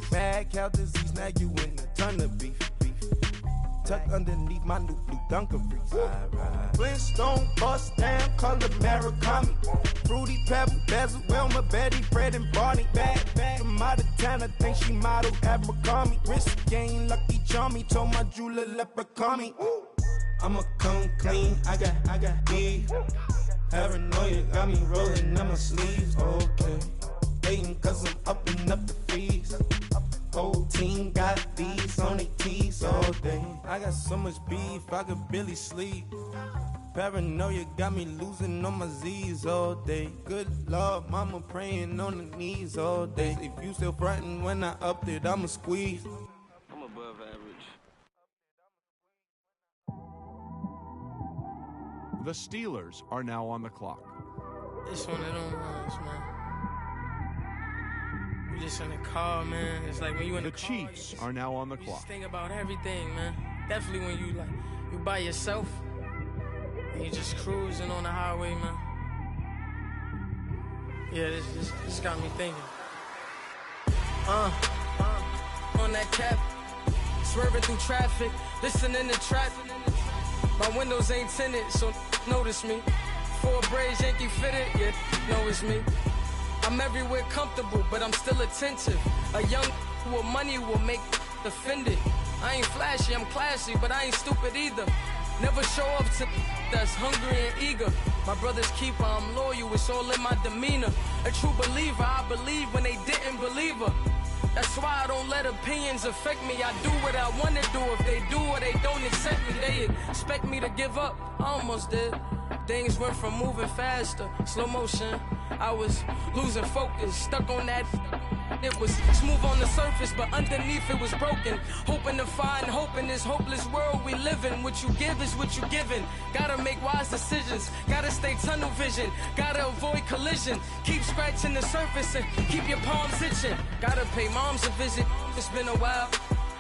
Bad cow disease, now you in a ton of beef. Tucked underneath my new blue Dunkaroos. Flintstone, bust down, color Murakami. Fruity Pebble, Basil, Wilma, Betty, Fred, and Barney. Bad from out of town, I think she modeled Abercrombie. Wrist game, Lucky Charmy, told my jeweler leprechaun me. I'ma come clean, I got beef. Paranoia got me rolling on my sleeves, okay. Hating cause I'm upping up the fees. Whole team got these on their tees all day. I got so much beef, I could barely sleep. Paranoia got me losing on my Z's all day. Good Lord, mama praying on the knees all day. If you still frontin' when I upped it, I'ma squeeze. I'm above average. The Steelers are now on the clock. It's one of them ones, man. You just in the car, man. It's like when you in the car, Chiefs are now on the clock. Just think about everything, man. Definitely when you by yourself and you just cruising on the highway, man. Yeah, this got me thinking. On that cap, swerving through traffic, listening to trap. My windows ain't tinted, so notice me. 4 braids, Yankee fitted, yeah, know it's me. I'm everywhere comfortable, but I'm still attentive. A young with money will make offended. I ain't flashy, I'm classy, but I ain't stupid either. Never show up to that's hungry and eager. My brother's keeper, I'm loyal, it's all in my demeanor. A true believer, I believe when they didn't believe her. That's why I don't let opinions affect me. I do what I want to do. If they do or they don't accept me, they expect me to give up. I almost did. Things went from moving faster, slow motion. I was losing focus, stuck on that. It was smooth on the surface, but underneath it was broken. Hoping to find hope in this hopeless world we live in. What you give is what you given. Gotta make wise decisions. Gotta stay tunnel vision. Gotta avoid collision. Keep scratching the surface and keep your palms itching. Gotta pay moms a visit. It's been a while.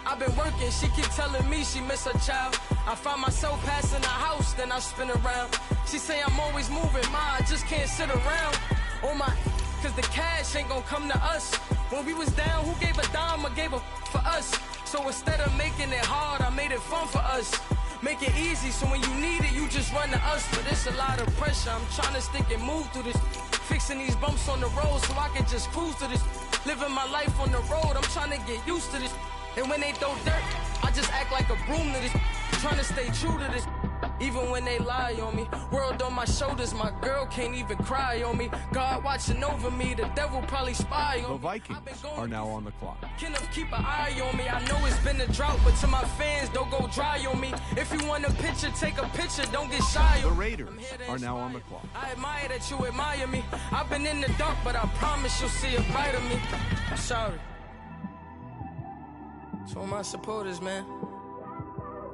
I've been working, she keep telling me she miss her child. I find myself passing the house, then I spin around. She say I'm always moving, ma, I just can't sit around. Oh my, cause the cash ain't gonna come to us. When we was down, who gave a dime or gave a for us? So instead of making it hard, I made it fun for us. Make it easy, so when you need it, you just run to us. But it's a lot of pressure, I'm trying to stick and move through this. Fixing these bumps on the road so I can just cruise to this. Living my life on the road, I'm trying to get used to this. And when they throw dirt, I just act like a broom to this. Trying to stay true to this. Even when they lie on me. World on my shoulders, my girl can't even cry on me. God watching over me, the devil probably spy on me. The Vikings are now on the clock. Kenneth, keep an eye on me. I know it's been a drought, but to my fans, don't go dry on me. If you want a picture, take a picture, don't get shy on me. The Raiders are now on the clock. I admire that you admire me. I've been in the dark, but I promise you'll see a brighter me. I'm sorry. To all my supporters, man.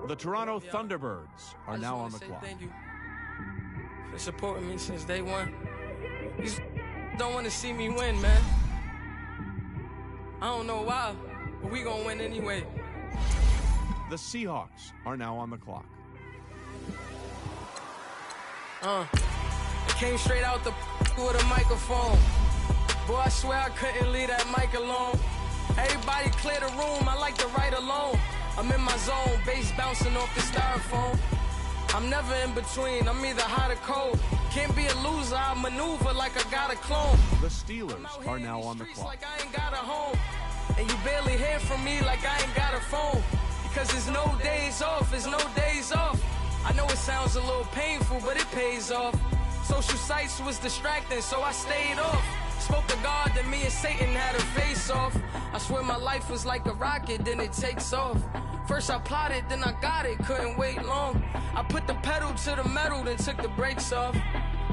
The Toronto Thunderbirds are now on the clock. Thank you for supporting me since day one. You don't want to see me win, man. I don't know why, but we gonna win anyway. The Seahawks are now on the clock. The Came straight out the with a microphone. Boy, I swear I couldn't leave that mic alone. Everybody clear the room, I like to write alone. I'm in my zone, bass bouncing off the styrofoam. I'm never in between, I'm either hot or cold. Can't be a loser, I maneuver like I got a clone. The Steelers are now on the clock. Like I ain't got a home. And you barely hear from me like I ain't got a phone. Because there's no days off, there's no days off. I know it sounds a little painful, but it pays off. Social sites was distracting, so I stayed off. Spoke to God, then me and Satan had a face off. I swear my life was like a rocket, then it takes off. First I plotted, then I got it, couldn't wait long. I put the pedal to the metal, then took the brakes off.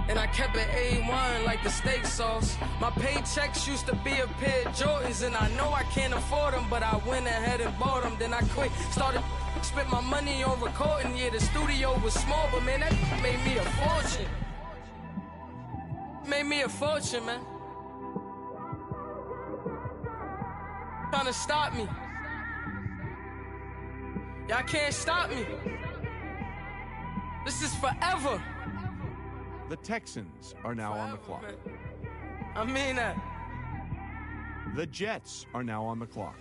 And I kept it A1 like the steak sauce. My paychecks used to be a pair of Jordans, and I know I can't afford them, but I went ahead and bought them. Then I quit, started spent my money on recording. Yeah, the studio was small, but man, that made me a fortune. Made me a fortune, man. Trying to stop me. Y'all can't stop me. This is forever. The Texans are now on the clock. I mean that. The Jets are now on the clock.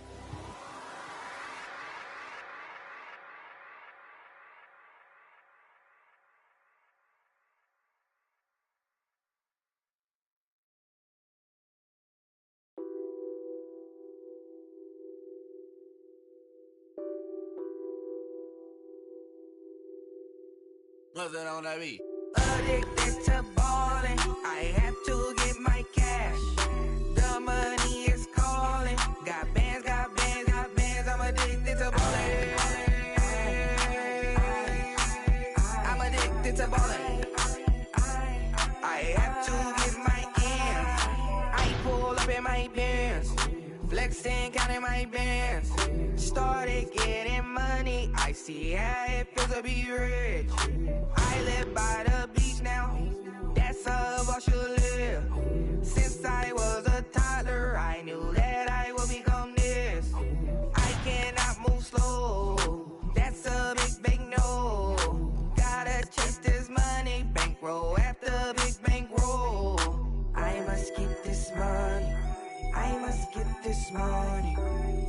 What's that on that beat? Addicted to ballin', I have to get my cash. The money is calling. Got bands, got bands, got bands. I'm addicted to ballin'. I'm addicted to ballin'. I have to get my ends. I pull up in my pants, flexing, counting my bands. Started getting money. I see how it feels to be rich. I live by the beach now, that's how I should live. Since I was a toddler, I knew that I would become this. I cannot move slow, that's a big no. Gotta chase this money, bankroll after big bankroll. I must get this money, I must get this money.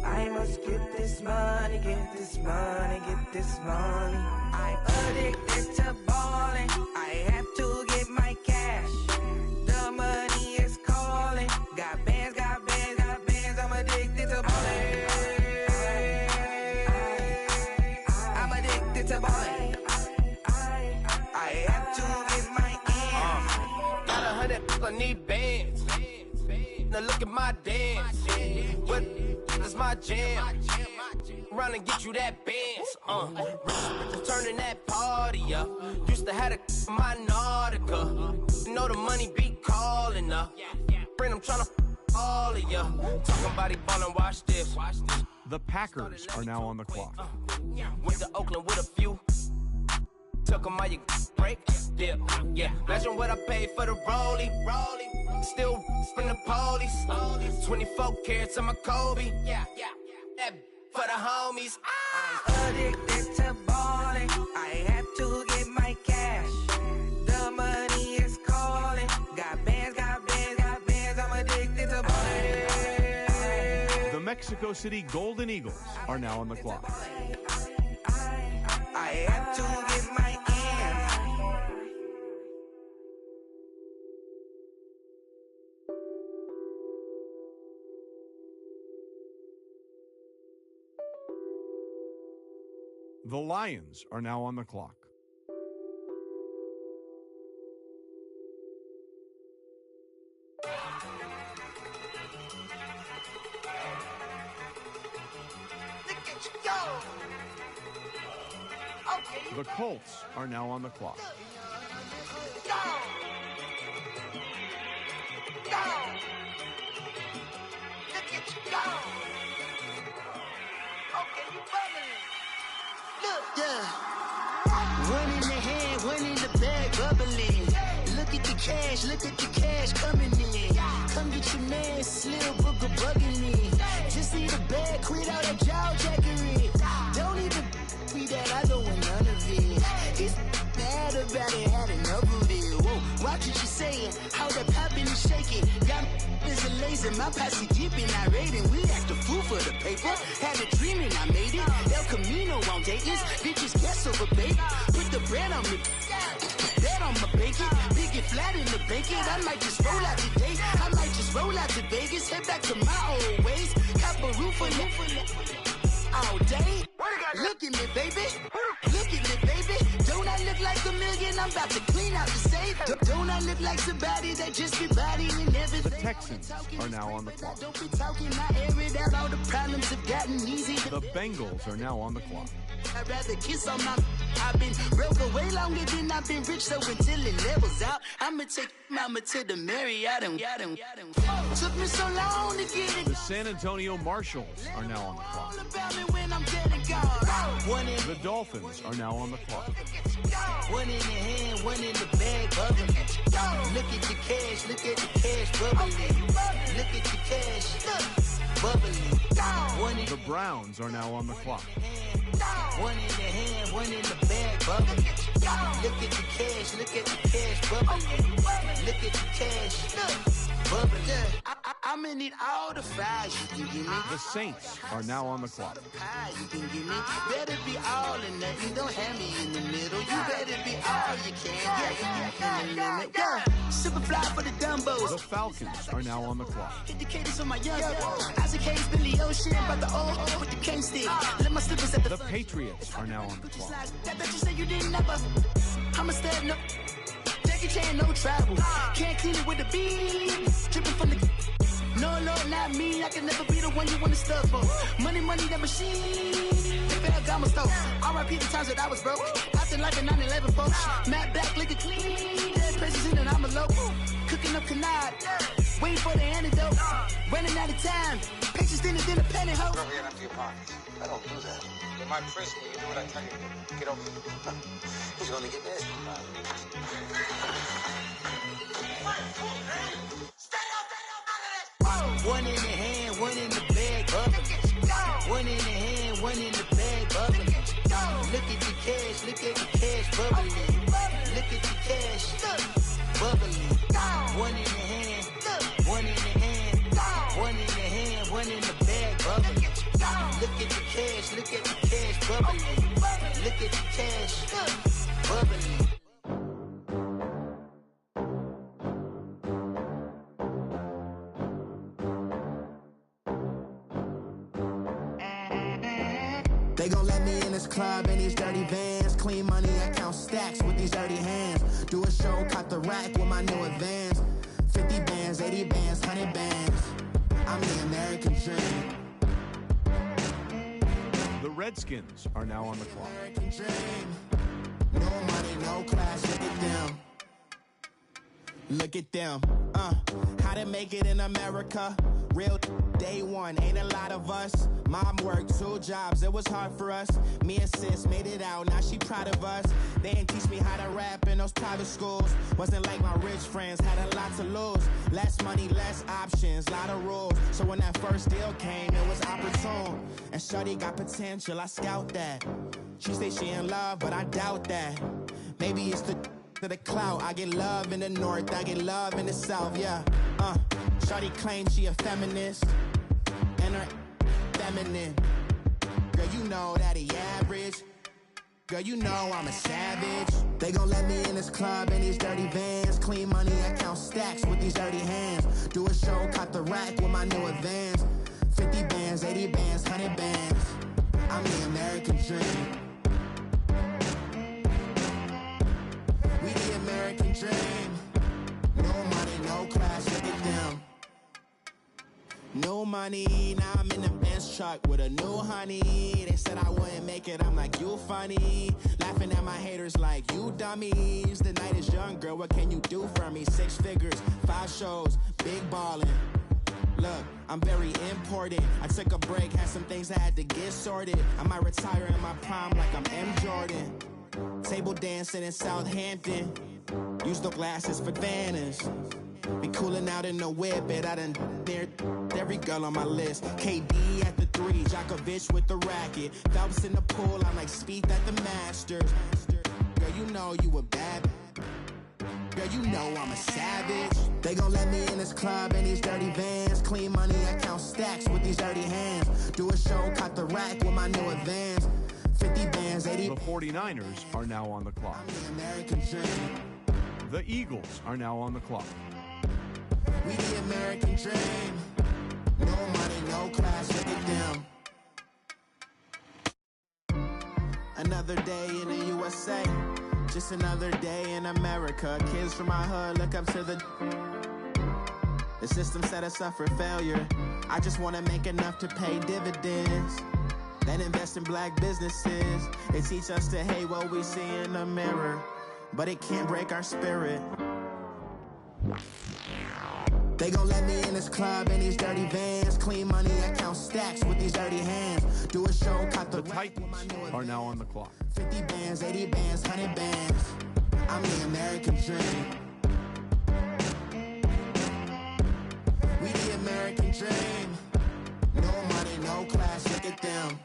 I must get this money, get this money, get this money. I'm addicted to ballin', I have to get my cash. The money is calling. Got bands, got bands, got bands. I'm addicted to ballin'. I'm addicted to ballin'. I have to get my ends. Got 100, I need bands. Now look at my dance. What is my jam? Run and get you that bands. Turning that party up. Used to have a my Nautica. Know the money be calling up. Bring them tryna all of ya. Talking about he ballin', watch this. The Packers are now on the clock. Went to Oakland with a few. Took them all you break. Dip. Yeah. Imagine what I paid for the rollie. Still from the police. 24 carats on my Kobe. Yeah. That for the homies. I'm addicted to ballin'. I have to get my cash. The money is calling. Got bands, got bands, got bands. I'm addicted to ballin'. The Mexico City Golden Eagles are now on the clock. I have to get my ends. The Lions are now on the clock. The Colts are now on the clock. Yeah. One in the hand, one in the bag, bubbling. Look at the cash coming in. Come get your man, Slim Booker bugging me. Just need a bag, quit all that jaw jackery. Don't even me that I don't want none of it. He's mad about it, had enough of it. Whoa. Why Watch what you saying, how that poppin' and shaking. Y'all is a lazy, my posse deep and I raiding. We act a fool for the paper. Had a dream and I made it. El Camino on Dayton's, bitches guess over bait. Put the bread on me, that on my bacon. Big it flat in the bacon. I might just roll out today. I might just roll out to Vegas. Head back to my old ways. Cop a roof for all day. Look at me, baby. Look at me, baby. Don't I look like a million? I'm about to clean out the safe. Don't I look like somebody that just be bodying everything? The Texans are now on the clock. Don't be talking, I air it out. All the problems have gotten easy. The Bengals are now on the clock. I'd rather kiss on my... I've been broke way longer than I've been rich, so until it levels out, I'ma take mama to the Marriott and took me so long to get it. The San Antonio Marshals are now on the clock. When I'm dead and gone. The Dolphins are now on the clock. One in the hand, one in the bag, bubbling. Look at the cash, look at the cash, bubbling. Look at the cash, bubbling. The Browns are now on the clock. One in the hand, one in the bag, bubbling. Look at the cash, look at the cash, bubbling. Look at the cash, bubbling. I'ma need all the fries you can give me. The Saints are now on the clock. You can give me. Better be all or nothing. Don't have me in the middle. You better be all you can. Yeah. Super fly for the Dumbos. The Falcons are now on the clock. Hit the cadence for my young. Isaac Hayes, Billy Ocean, but the old with the cane stick. Let my slippers at the Patriots are now on the clock. That bet you say you didn't never. I'ma stand no. Jackie Chan, no travel. Can't clean it with the beat. Dripping from the. No, Lord, not me. I can never be the one you want to stuff for. Money, that machine. Ferragamo stove. R.I.P. the times that I was broke. Acting like a 9/11 folks. Matte back, liquor clean. Dead presents in an envelope. Cooking up canard. Waiting for the antidote. Running out of time. Pictures thinner than a pantyhose. Rub your empty pockets. I don't do that. In my prison, you do what I tell you to. Get over here. He's gonna get nasty. One in the hand, one in the bag, bubbling. One in the hand, one in the bag, bubbling. Look at the cash, look at the cash, bubbling. Look at the cash, bubbling. One in the hand, one in the hand, one in the hand, one in the bag, bubbling. Look at the cash, look at the cash, bubbling. Look at the cash, bubbling. They gon' let me in this club in these dirty vans. Clean money, I count stacks with these dirty hands. Do a show, cut the rack with my new advance. 50 bands, 80 bands, 100 bands. I'm the American dream. The Redskins are now on the clock. American dream. No money, no class, look at them. Look at them, how to make it in America. Real day one, ain't a lot of us. Mom worked 2 jobs, it was hard for us. Me and sis made it out, now she proud of us. They didn't teach me how to rap in those private schools. Wasn't like my rich friends, had a lot to lose. Less money, less options, lot of rules. So when that first deal came, it was opportune. And shorty got potential, I scout that. She say she in love, but I doubt that. Maybe it's to the clout. I get love in the north, I get love in the south, yeah. Shawty claims she a feminist, and her feminine. Girl, you know that he average. Girl, you know I'm a savage. They gon' let me in this club in these dirty vans. Clean money, I count stacks with these dirty hands. Do a show, cut the rack with my new advance. 50 bands, 80 bands, 100 bands. I'm the American dream. We the American dream. No money, no class, look at them. No money, now I'm in the Benz truck with a new honey. They said I wouldn't make it, I'm like, you funny. Laughing at my haters like, you dummies. The night is young, girl, what can you do for me? 6 figures, 5 shows, big ballin'. Look, I'm very important. I took a break, had some things I had to get sorted. I might retire in my prime like I'm M. Jordan. Table dancing in Southampton. Use the glasses for Vannas. Be cooling out in the whip, but I done near every girl on my list. KD at the 3, Djokovic with the racket. Phelps in the pool, I'm like Speed at the Masters. Girl, you know you a bad. Girl, you know I'm a savage. They gon' let me in this club in these dirty vans. Clean money, I count stacks with these dirty hands. Do a show, cut the rack with my new advance. 50 bands, 80. The 49ers are now on the clock. The American dream. The Eagles are now on the clock. We the American dream. No money, no class, look at them. Another day in the USA. Just another day in America. Kids from my hood look up to the system set us up for failure. I just want to make enough to pay dividends. Then invest in black businesses. They teach us to hate what we see in the mirror, but it can't break our spirit. They gon' let me in this club in these dirty vans. Clean money, I count stacks with these dirty hands. Do a show, cut the Titans are now on the clock. 50 bands, 80 bands, 100 bands. I'm the American dream. We the American dream. No money, no class, look at them.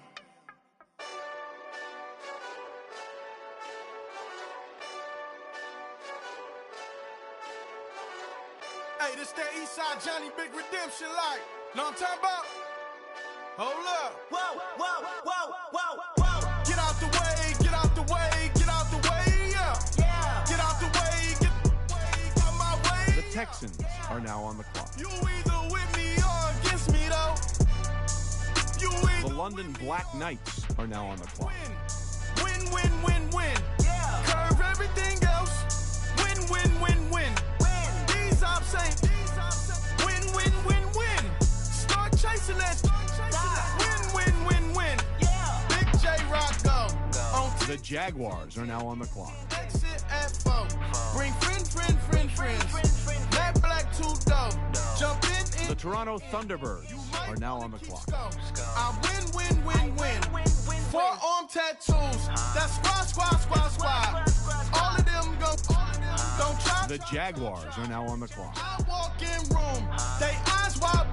Hey, this that Eastside Johnny Big Redemption like. Know what I'm talking about? Hold up. Whoa, whoa, whoa, whoa, whoa. Get out the way, get out the way, get out the way, yeah. Yeah. Get out the way, get out my way. The Texans are now on the clock. You either with me or against me, though. The London Black Knights are now on the clock. Win, win, win, win. Yeah. Curve everything else. Win, win, win, win. These I'm saying. Win, win, win, win. Start chasing that. Win, win, win, win. Yeah. Big J Rock go. The Jaguars are now on the clock. Exit at 4. Bring friends. Matt Black 2 dope. Jump in. The Toronto Thunderbirds are now on the clock. I win. Forearm tattoos. That's squad. All of them go. Don't try. The Jaguars are now on the clock. I walk in room. They eyes wide.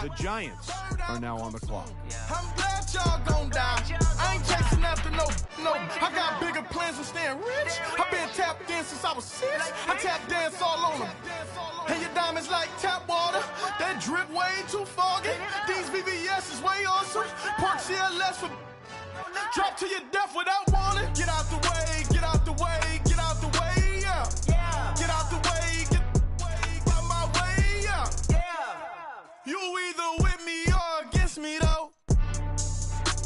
The Giants are now on the clock. I'm glad y'all gon' die. I ain't chasing after no. I got bigger plans than staying rich. I've been tapped in since I was 6. I tap dance all on them. And your diamonds like tap water. That drip way too foggy. These VVS is way awesome. Park CLS for drop to your death without warning. Get out the way, get out the way, get out the way, yeah. Yeah. Get out the way, get out my way, yeah. Yeah. You either with me or against me, though.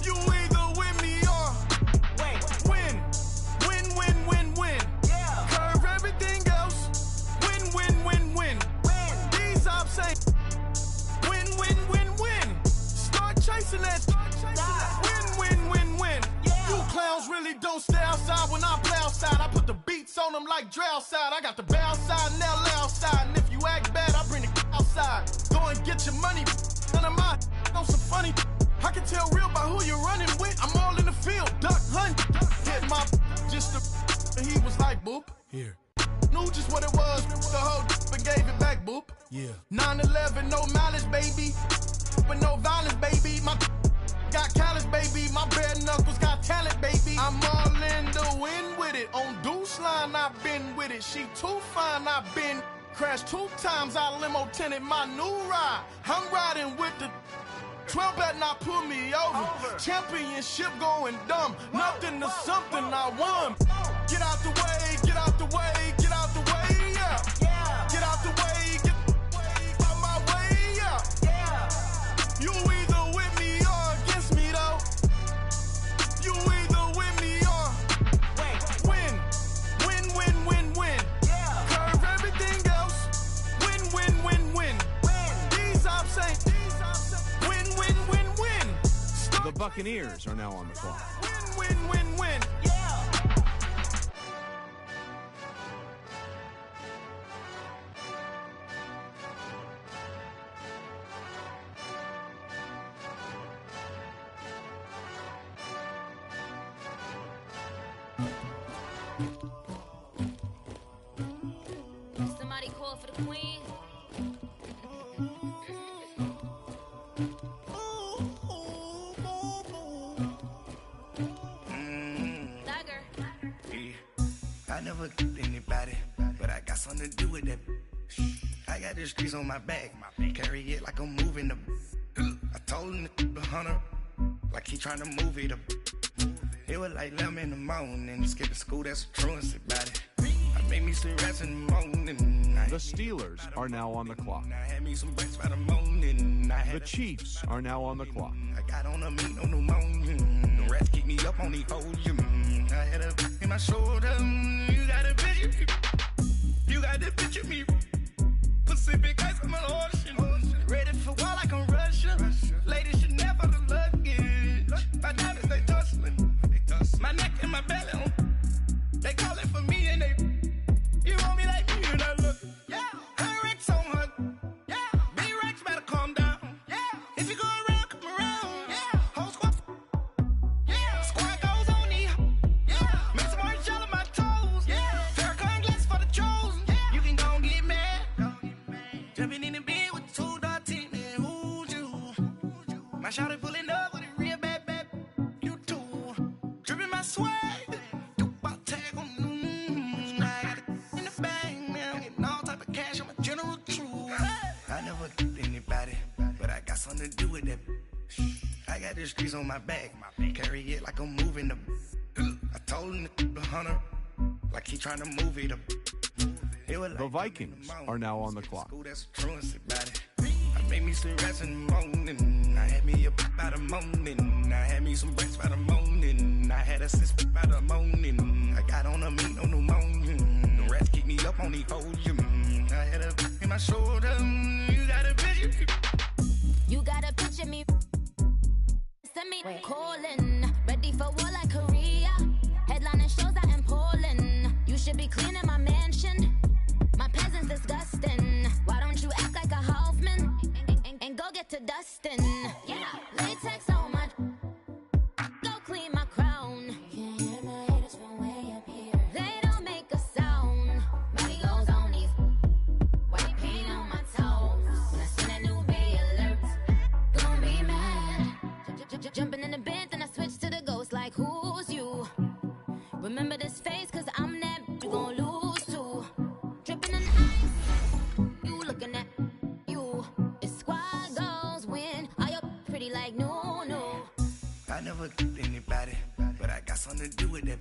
You either with me or win. Yeah. Curve everything else. Win. These I'm saying. Win. Start chasing that. Win. Yeah. You clowns really don't stay outside when I play outside. I put the beats on them like drow side. I got the bow side and they'll lay outside. And if you act bad, I bring the outside. Go and get your money. None of my on some funny. I can tell real by who you're running with. I'm all in the field. Duck hunt. Hit my just the. And he was like, boop. Here. Knew just what it was. The whole and gave it back, boop. Yeah. 9/11, no mileage, baby. But no violence, baby. My got callous, baby. My bare knuckles got talent, baby. I'm all in the wind with it. On Deuce Line, I've been with it. She too fine, I've been crashed 2 times. I limo tinted my new ride. I'm riding with the 12 better not pull me over. Championship going dumb. Nothing to something I won. Get out the way, get out the way, get out the way, yeah. Yeah. Get out the way, get out my way, yeah. Yeah. You either with me or against me, though. You either with me or win. Yeah. Curve everything else. Win. These I'm saying. Win. The Buccaneers are now on the clock. Win. Yeah. Somebody call for the queen. Dagger. I never anybody, but I got something to do with that. I got the streets on my back. Carry it like I'm moving the. I told him the hunter, like he trying to move it up. It was like 11 in the morning. Skipping school, that's a truancy about it. I made me some rest in the morning. The Steelers are now on the clock. I had me some breaks by the morning. The Chiefs are now on the clock. I got on a meat on the morning. The rats keep me up on the podium. I had a in my shoulder. You got a picture. You got the picture me. Pacific ice on my ocean. Ready for war like I'm Russian. Ladies should never the luggage. My diamonds they tussling. My neck and my belly. They call it for me and they. You want me like me and I look. Yeah. Her Rex on her. Yeah. Big Rex better calm down. Yeah. If you go around, come around. Yeah. Whole squad. Yeah. Squad goes on me. Yeah. Make some orange gel on my toes. Yeah. Farrakhan glass for the chosen. Yeah. You can go and get mad. Jumping in the bed with 2 dark teeth, man. Who's you? My shawty pulling up with a real bad. You too. Dripping my swag. Something to do with that. I got the streets on my back. Carry it like I'm moving the. I told him the hunter, like he trying to move it up. The Vikings are now on the clock. That's truancy about it. I made me some rest in the morning. I had me up by the morning. I had me some breaks by the morning. I had a sis by the morning. I got on a meat on the morning. The rats keep me up on the podium. I had a in my shoulder. You got a picture. You gotta picture me. Send me calling. Ready for war like Korea. Headlining shows out in Poland. You should be cleaning my mansion. My peasants disgusting. Why don't you act like a Hoffman and go get to dustin'? Yeah, latex on my. Go clean my crown. Can't hear my haters from way up here. They don't make a sound. Money goes on these. White paint on my toes. When I send a new bay alert. Be mad. Jumping in the bed, then I switch to the ghost like who's you? Remember this face, cause I'm that you gon' lose too. Dripping in ice, you looking at you. It's squad goals win. Are you pretty like no? I never did anybody, but I got something to do with that.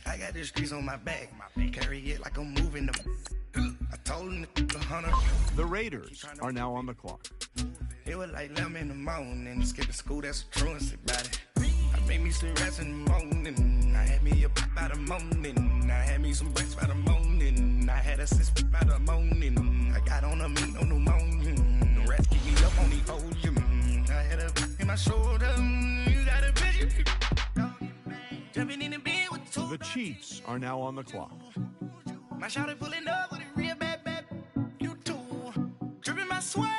I got the streets on my back. Carry it like I'm moving them. I told him the hunter. The Raiders are now on the clock. It was like 11 in the morning. Skipping school, that's a truancy about it. I made me some rest in the morning. I had me up by the morning. I had me some breaks by the morning. I had a sis by the morning. I got on a meat on the morning. The rats keep me up on the podium. I had a in my shoulder. You got a picture. Jumping in the bed with 2. The Chiefs are now on the clock. My shawty pulling up with a real bad. You too. Dripping my swag.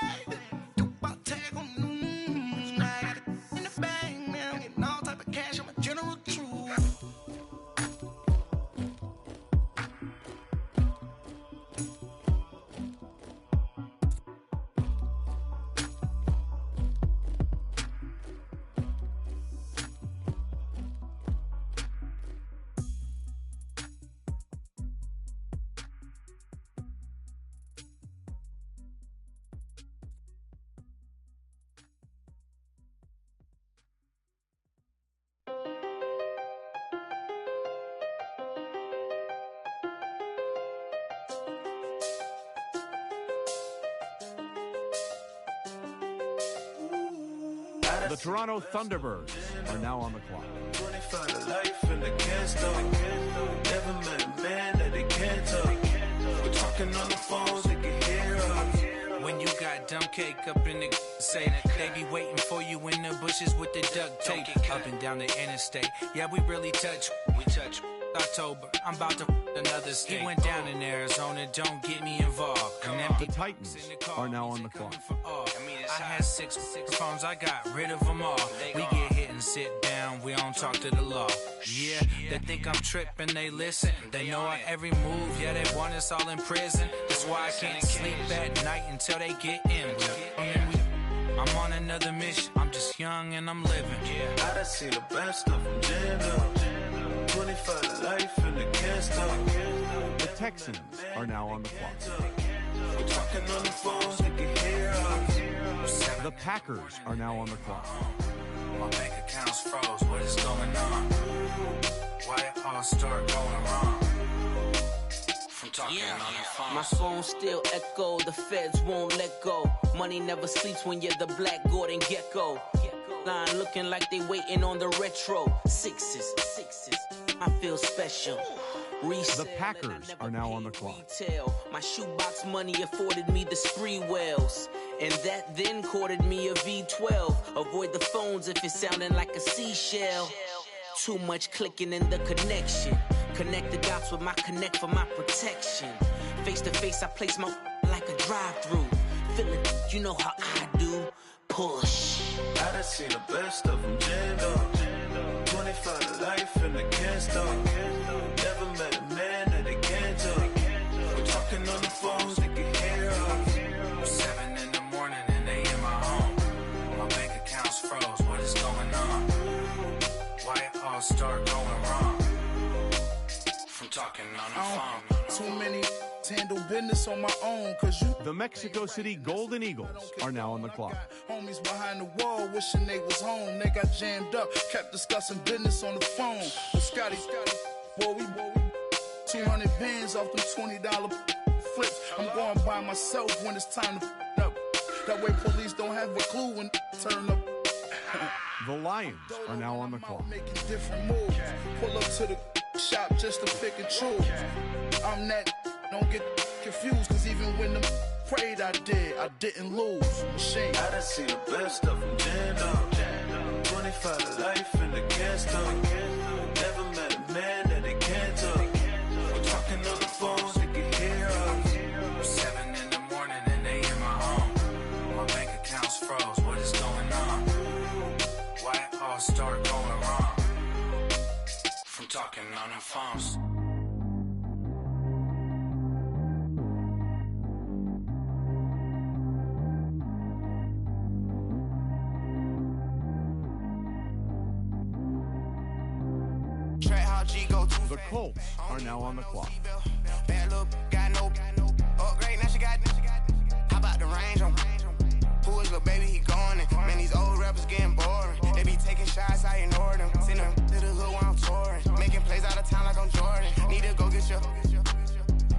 The Toronto Thunderbirds are now on the clock. 25 to life and they can't stop. Never met a man that they can't talk. We're talking on the phones, they can hear us. When you got dumb cake up in the say they be waiting for you in the bushes with the duct tape up and down the interstate. Yeah, we really touch. We touch. October, I'm about to another state. He went down in Arizona, don't get me involved. The Titans are now on the clock. I had 6 phones, I got rid of them all. We get hit and sit down, we don't talk to the law. Yeah, they think I'm tripping, they listen. They know our every move, yeah, they want us all in prison. That's why I can't sleep at night until they get in. I'm on another mission, I'm just young and I'm living. I done seen the best of them jammed up. 25 25 to life and they can't stop. The Texans are now on the clock. We're talking on the phones, they can hear us. The Packers are now on the clock. My bank account's froze, what is going on? Why it all start going wrong? From talking on the phone. My phone still echo, the feds won't let go. Money never sleeps when you're the Black Gordon Gecko. Line looking like they waiting on the retro. Sixes, I feel special. Resale, the Packers are now on the clock. Retail. My shoebox money afforded me the spree wells. And that then courted me a V12. Avoid the phones if it's sounding like a seashell. Too much clicking in the connection. Connect the dots with my connect for my protection. Face to face, I place my like a drive-through. Feeling, you know how I do. Push. I done seen the best of them jammed up. 25 to life and they can't stop. Never met a man that they can't talk. We're talking on the phones, they can hear us. 7 in the morning and they in my home. My bank account's froze, what is going on? Why it all start going wrong? From talking on the phone. Too many handle business on my own, cause you. The Mexico City Golden Eagles are now on the clock. Homies behind the wall wishing they was home. They got jammed up, kept discussing business on the phone. But Scotty, boy, we 200 bands off them $20 flips. I'm going by myself when it's time to up. That way police don't have a clue when turn up. The Lions are now on the clock. Making different moves. Pull up to the shop just to pick and choose. I'm that, don't get confused, cause even when them prayed I didn't lose. Machine. I done seen the best of them jammed up. 25 to life and they can't stop. Never met a man that they can't talk. We're talking on the phones, they can hear us. 7 in the morning and they in my home. My bank account's froze, what is going on? Why it all start going wrong? From talking on the phones. The Colts are now on the clock. Bad look, got no upgrade, now she got. How about the range on? Who is the baby? He gone. Man, these old rappers getting boring. They be taking shots, I ignore them. Send them to the hood while I'm touring. Making plays out of town like I'm Jordan. Need to go get your.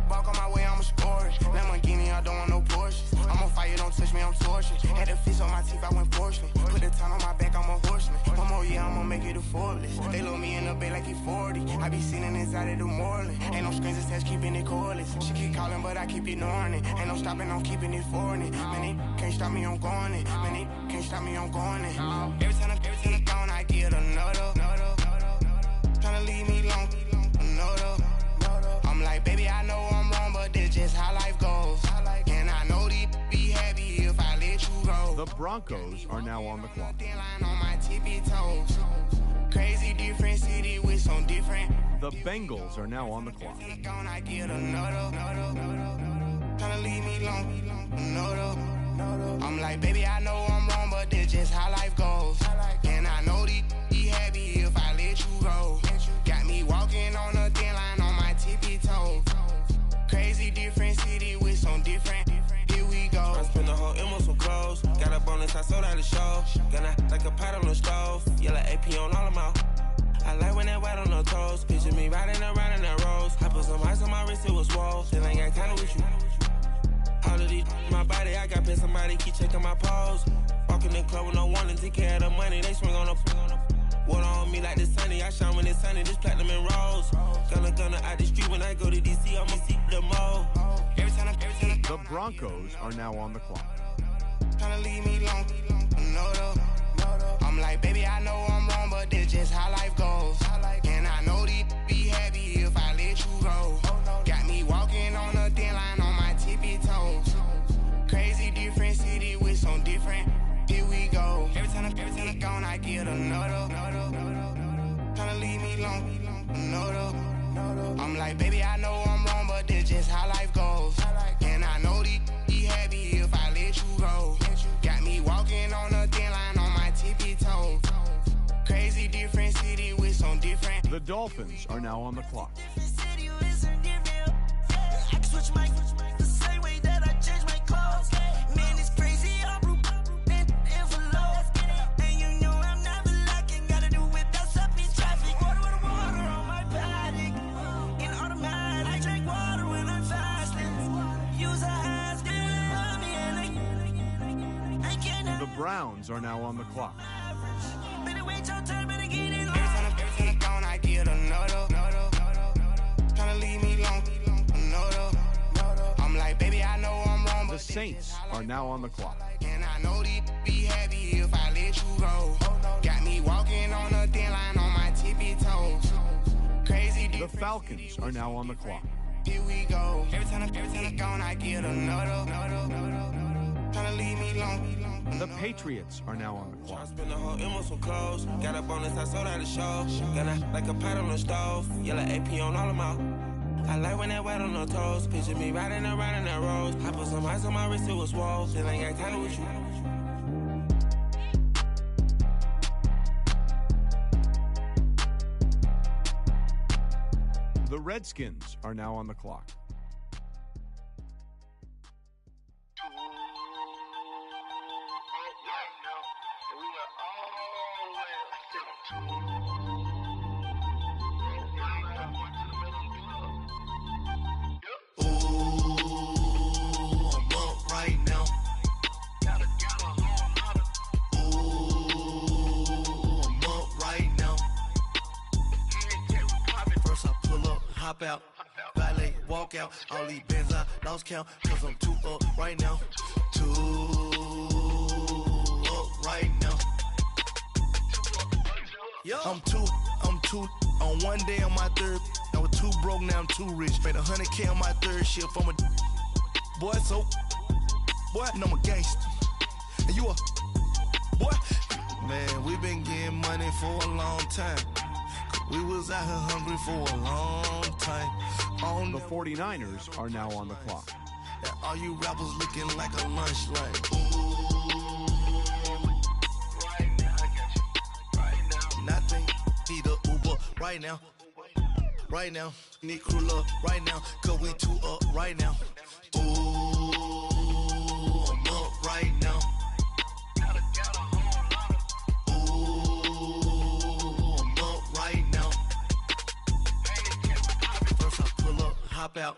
Walk on my way, I'ma score it. Lamborghini, I don't want no Porsches. I'm on fire, don't touch me, I'm tortured. Had the fish on my teeth, I went fortunate. Put the ton on my back, I'm a horseman. One more year, I'ma make it a foreless. They load me in the bay like he 40. I be sitting inside of the Moreland. Ain't no strings attached, keeping it cordless. She keep calling, but I keep ignoring it. Ain't no stopping, I'm keeping it for it. Man, they can't stop me, I'm going it. Man, they can't stop me, I'm going it. Every time I gone, I get another. Tryna leave me alone, another. I'm like, baby, I know I'm wrong, but this just how life goes. And I know these be happy if I let you go. The Broncos are now on the clock. On my tippy toes. Crazy different city with some different. The Bengals are now on the clock. I get another. Tryna leave me alone, another. I'm like, baby, I know I'm wrong, but this just how life goes. And I know these be happy if I let you go. Got me walking on a thin line on my tippy toes. Crazy different city with some different. Here we go. I spent the whole M on some clothes. Got a bonus, I sold out the show. Gonna like a pot on the stove. Yellow AP on all of my. I like when that white on the toes. Picture me riding around in that rose. I put some ice on my wrist, it was swole. Still ain't got time with you. All of these my body, I got pissed. Somebody keep checking my pose. Walking in the club with no warning, take care of the money. They swing on the. Water on me like the sunny, I shine when it's sunny, this platinum and rose. Gonna out the street when I go to DC, I'ma see the mo. Every time the Broncos are now on the clock. Tryna leave me alone, another. I'm like, baby, I know I'm wrong, but this just how life goes. And I know these be happy if I let you go. Got me walking on a thin line on my tippy toes. Crazy different city with some different. Here we go. Every time I gone, I get another. Tryna leave me alone, another. I'm like, baby, I know I'm wrong, but this just how life goes. And I know these be happy if I let you go. Got me walking on a thin line on my tippy toes. Crazy different city with some different. The Dolphins are now on the clock. The Browns are now on the clock. The Saints are now on the clock. And I know they'd be happy if I let you go. Got me walking on a thin line on my tippy toes. Crazy. The Falcons are now on the clock. Here we go. Every time I gone, I get another. Trying to leave me alone. The Patriots are now on the clock. Spend the whole M on some clothes. Got up on this, I sold out the show. Got like a pot on the stove. Yellow AP on all of my. I like when that wet on the toes. Picture me riding around in that rose. I put some ice on my wrist, it was swole. Still ain't got time with you. The Redskins are now on the clock. Hop out, valet, walk out. All these bands I lost count, cause I'm too up right now. Too up right now. I'm too on one day on my third. I was too broke, now I'm too rich. Made 100K on my third shift. I'm a boy, so boy, and I'm a gangster. And you a boy. Man, we been getting money for a long time. We was out here hungry for a long time. The 49ers are now on the clock. And all you rappers looking like a lunch line. Nothing, need a Uber right now. Right now, need crew love right now. Cause we too up right now. Ooh, I'm up right now. Hop out,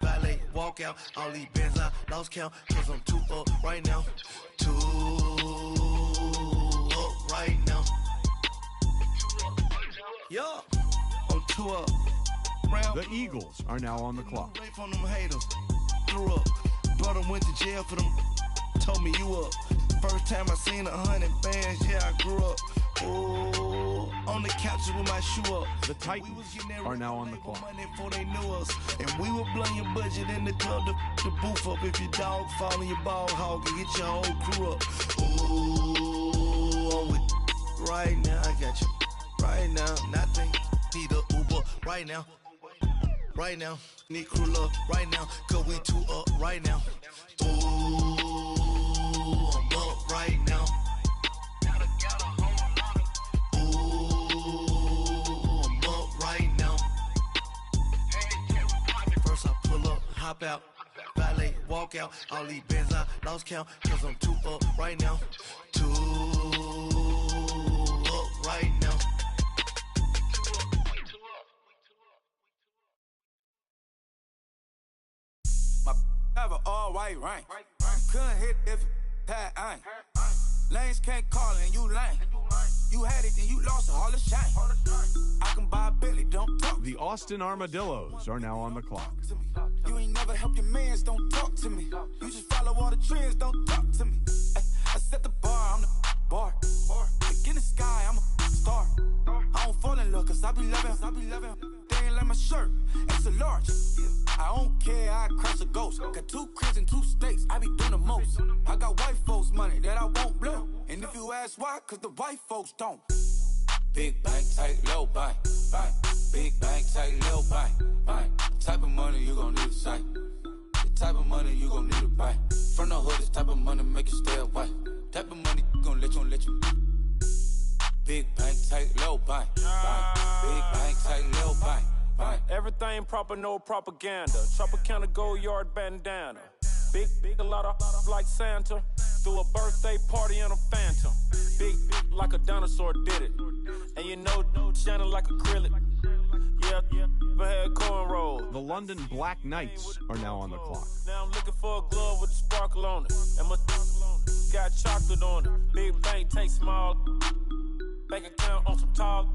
valet, walk out. All these bands I lost count, cause I'm too up right now. Too up right now. Yo, I'm too up. The Eagles are now on the clock. From them haters, threw up. Brother went to jail for them, told me you up. First time I seen 100 bands, yeah, I grew up. Oh, on the couches with my shoe up. The Titans are now on the clock. Before they knew us, and we were blowing your budget in the club to boof up. If your dog fall in your ball hog and get your whole crew up. Ooh, I'm with right now. I got you right now. Nothing, need a Uber right now. Right now, need crew love right now. Cause we too up right now. Ooh, I'm up right now. Hop out, valet, walk out. All these bands I lost count, cause I'm too up right now. Too up right now. My have an all white rank. Couldn't hit if it had ain't. Lanes can't call and you lame. You had it and you lost it, all the shame. I can buy a Billy, don't talk. The Austin Armadillos are now on the clock. You ain't never helped your mans, don't talk to me. You just follow all the trends, don't talk to me. I set the bar, I'm the bar. Look in the sky, I'm a star. I don't fall in love, cause I be loving. They ain't like my shirt, it's a large. I don't care, I crash a ghost. Got 2 cribs in 2 states, I be doing the most. I got white folks money that I won't blow. And if you ask why, cause the white folks don't. Big bank, tight, low bank. Big bank, tight, low bank. Type of money you gon' need a sight. The type of money you gon' need to buy. From the hood, this type of money make you stay away. Type of money gon' let you. Big bank, take low bank. Big bank, take low bank. Everything proper, no propaganda. Tropicana gold yard bandana. Big, a lot of like Santa. Threw a birthday party in a phantom. Big like a dinosaur did it. And you know, shining like acrylic. Yeah, had cornrows. The London Black Knights are now on the clock. Now I'm looking for a glove with a sparkle on it. And my got chocolate on it. Big bank, take small. Bank account on some talk.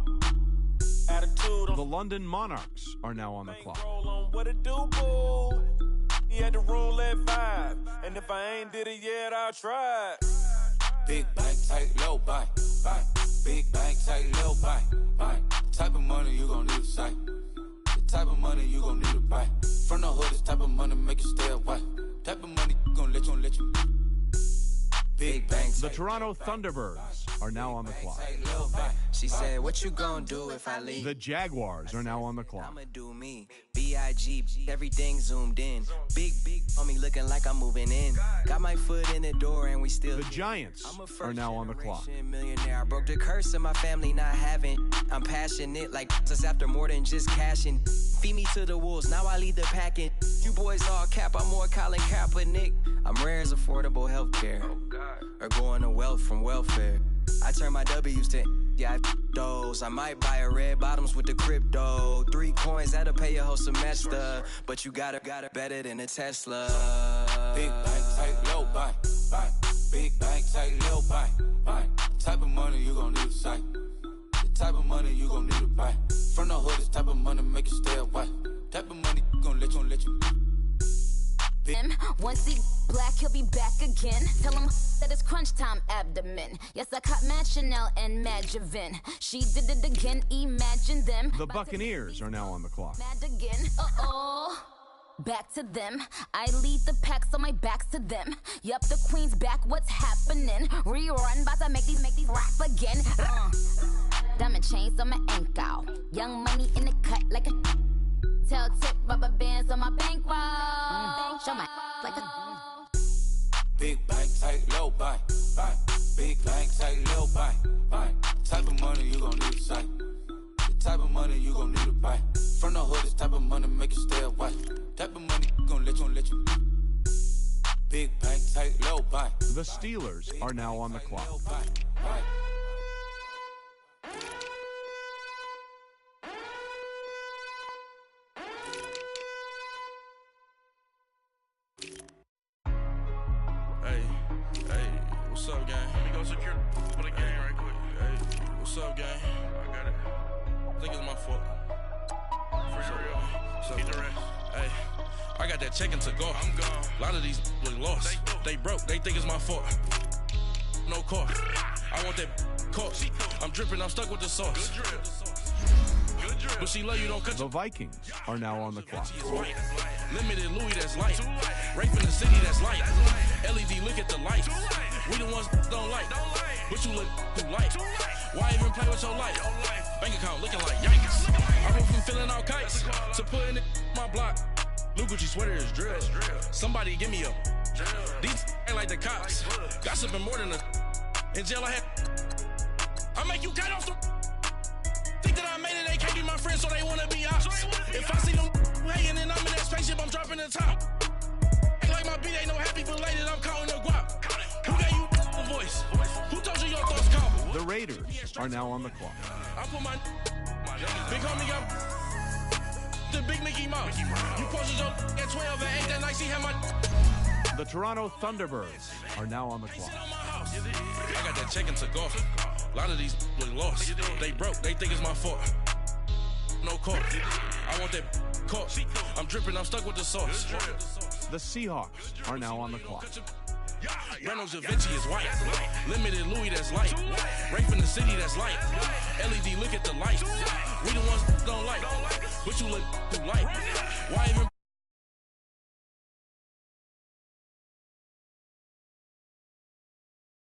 Attitude on the London Monarchs are now on the clock. Roll on what it do, boo. He had the roulette vibe. And if I ain't did it yet, I'll try. Big bank, take low bank. Big bank, take low bank. The type of money you gon' need to say. The type of money you gon' need to buy. From the hood, this type of money make you stay away. Type of money gon' let you. Big bank. The Toronto Thunderbirds are now on the clock. She said, what you gonna do if I leave? The Jaguars are now on the clock. I'ma do me. B.I.G. Everything zoomed in. Big on me looking like I'm moving in. Got my foot in the door and we still. The Giants are now on the clock. Millionaire. I broke the curse of my family not having. I'm passionate like just after more than just cashing. Feed me to the wolves, now I lead the packing. You boys all cap, I'm more Colin Kaepernick. I'm rare as affordable healthcare. Or going to wealth from welfare. I turn my W's to those. I might buy a red bottoms with the crypto. 3 coins, that'll pay your whole semester. But you got it better than a Tesla. Big bank, take low bank. Big bank, take low bank. The type of money you gon' need to say. The type of money you gon' need to buy. From the hood, this type of money make you stay away. Type of money gon' let you. Once he black, he'll be back again. Tell him that it's crunch time abdomen. Yes, I caught Mad Chanel and Mad Javin. She did it again, imagine them. The Buccaneers are now on the clock. Mad again, back to them. I lead the pack, so my back's to them. Yup, the queen's back, what's happening? Rerun, bout to make these rap again. Diamond chains on my ankle. Young money in the cut like a tell tip, rubber bands on my bankroll. Show my like a big bank, take low bank. Big bank, take low bank. Type of money you gon' need to say. The type of money you gon' need to buy. From the hood, this type of money make you stay away. Type of money gon' let you. Big bank, take low bank. The Steelers are now on the clock. What's up, gang? Let me go secure for the gang right quick. Hey, what's up, gang? I got it. I think it's my fault. For real. Keep the rest. Hey, I got that check-in to go. I'm gone. A lot of these look lost. They broke. They think it's my fault. No car. I want that car. I'm dripping. I'm stuck with the sauce. Good drip. Good drip. But she love you, don't cut. The Vikings are now on the clock. Limited Louis, that's light. Rape in the city, that's light. LED, look at the light. We the ones don't like. But you look too light. Why even play with your life? Bank account looking like yikes. I went from filling out kites to putting it in my block. New Gucci sweater is drill. Somebody give me a. These ain't like the cops. Gossiping more than a. In jail I had. I make you cut off the. Think that I made it, they can't be my friends, so they wanna be ops. If I see them hating and I'm in that spaceship, I'm dropping the top. Ain't like my beat ain't no happy belated, I'm counting the guap. Who gave you the voice? Who told you your thoughts count? The Raiders are now on the clock. I put my big homie got the big Mickey Mouse. You posted your at 12 and 8 that night, she had my. The Toronto Thunderbirds are now on the clock. I got that check-in to go. A lot of these look lost. They broke. They think it's my fault. No car. I want that car. I'm dripping. I'm stuck with the sauce. The Seahawks are now on the clock. Reynolds Da Vinci is white. Limited Louis, that's light. Rape in the city, that's light. LED, look at the light. We the ones don't like. But you look too light. Why even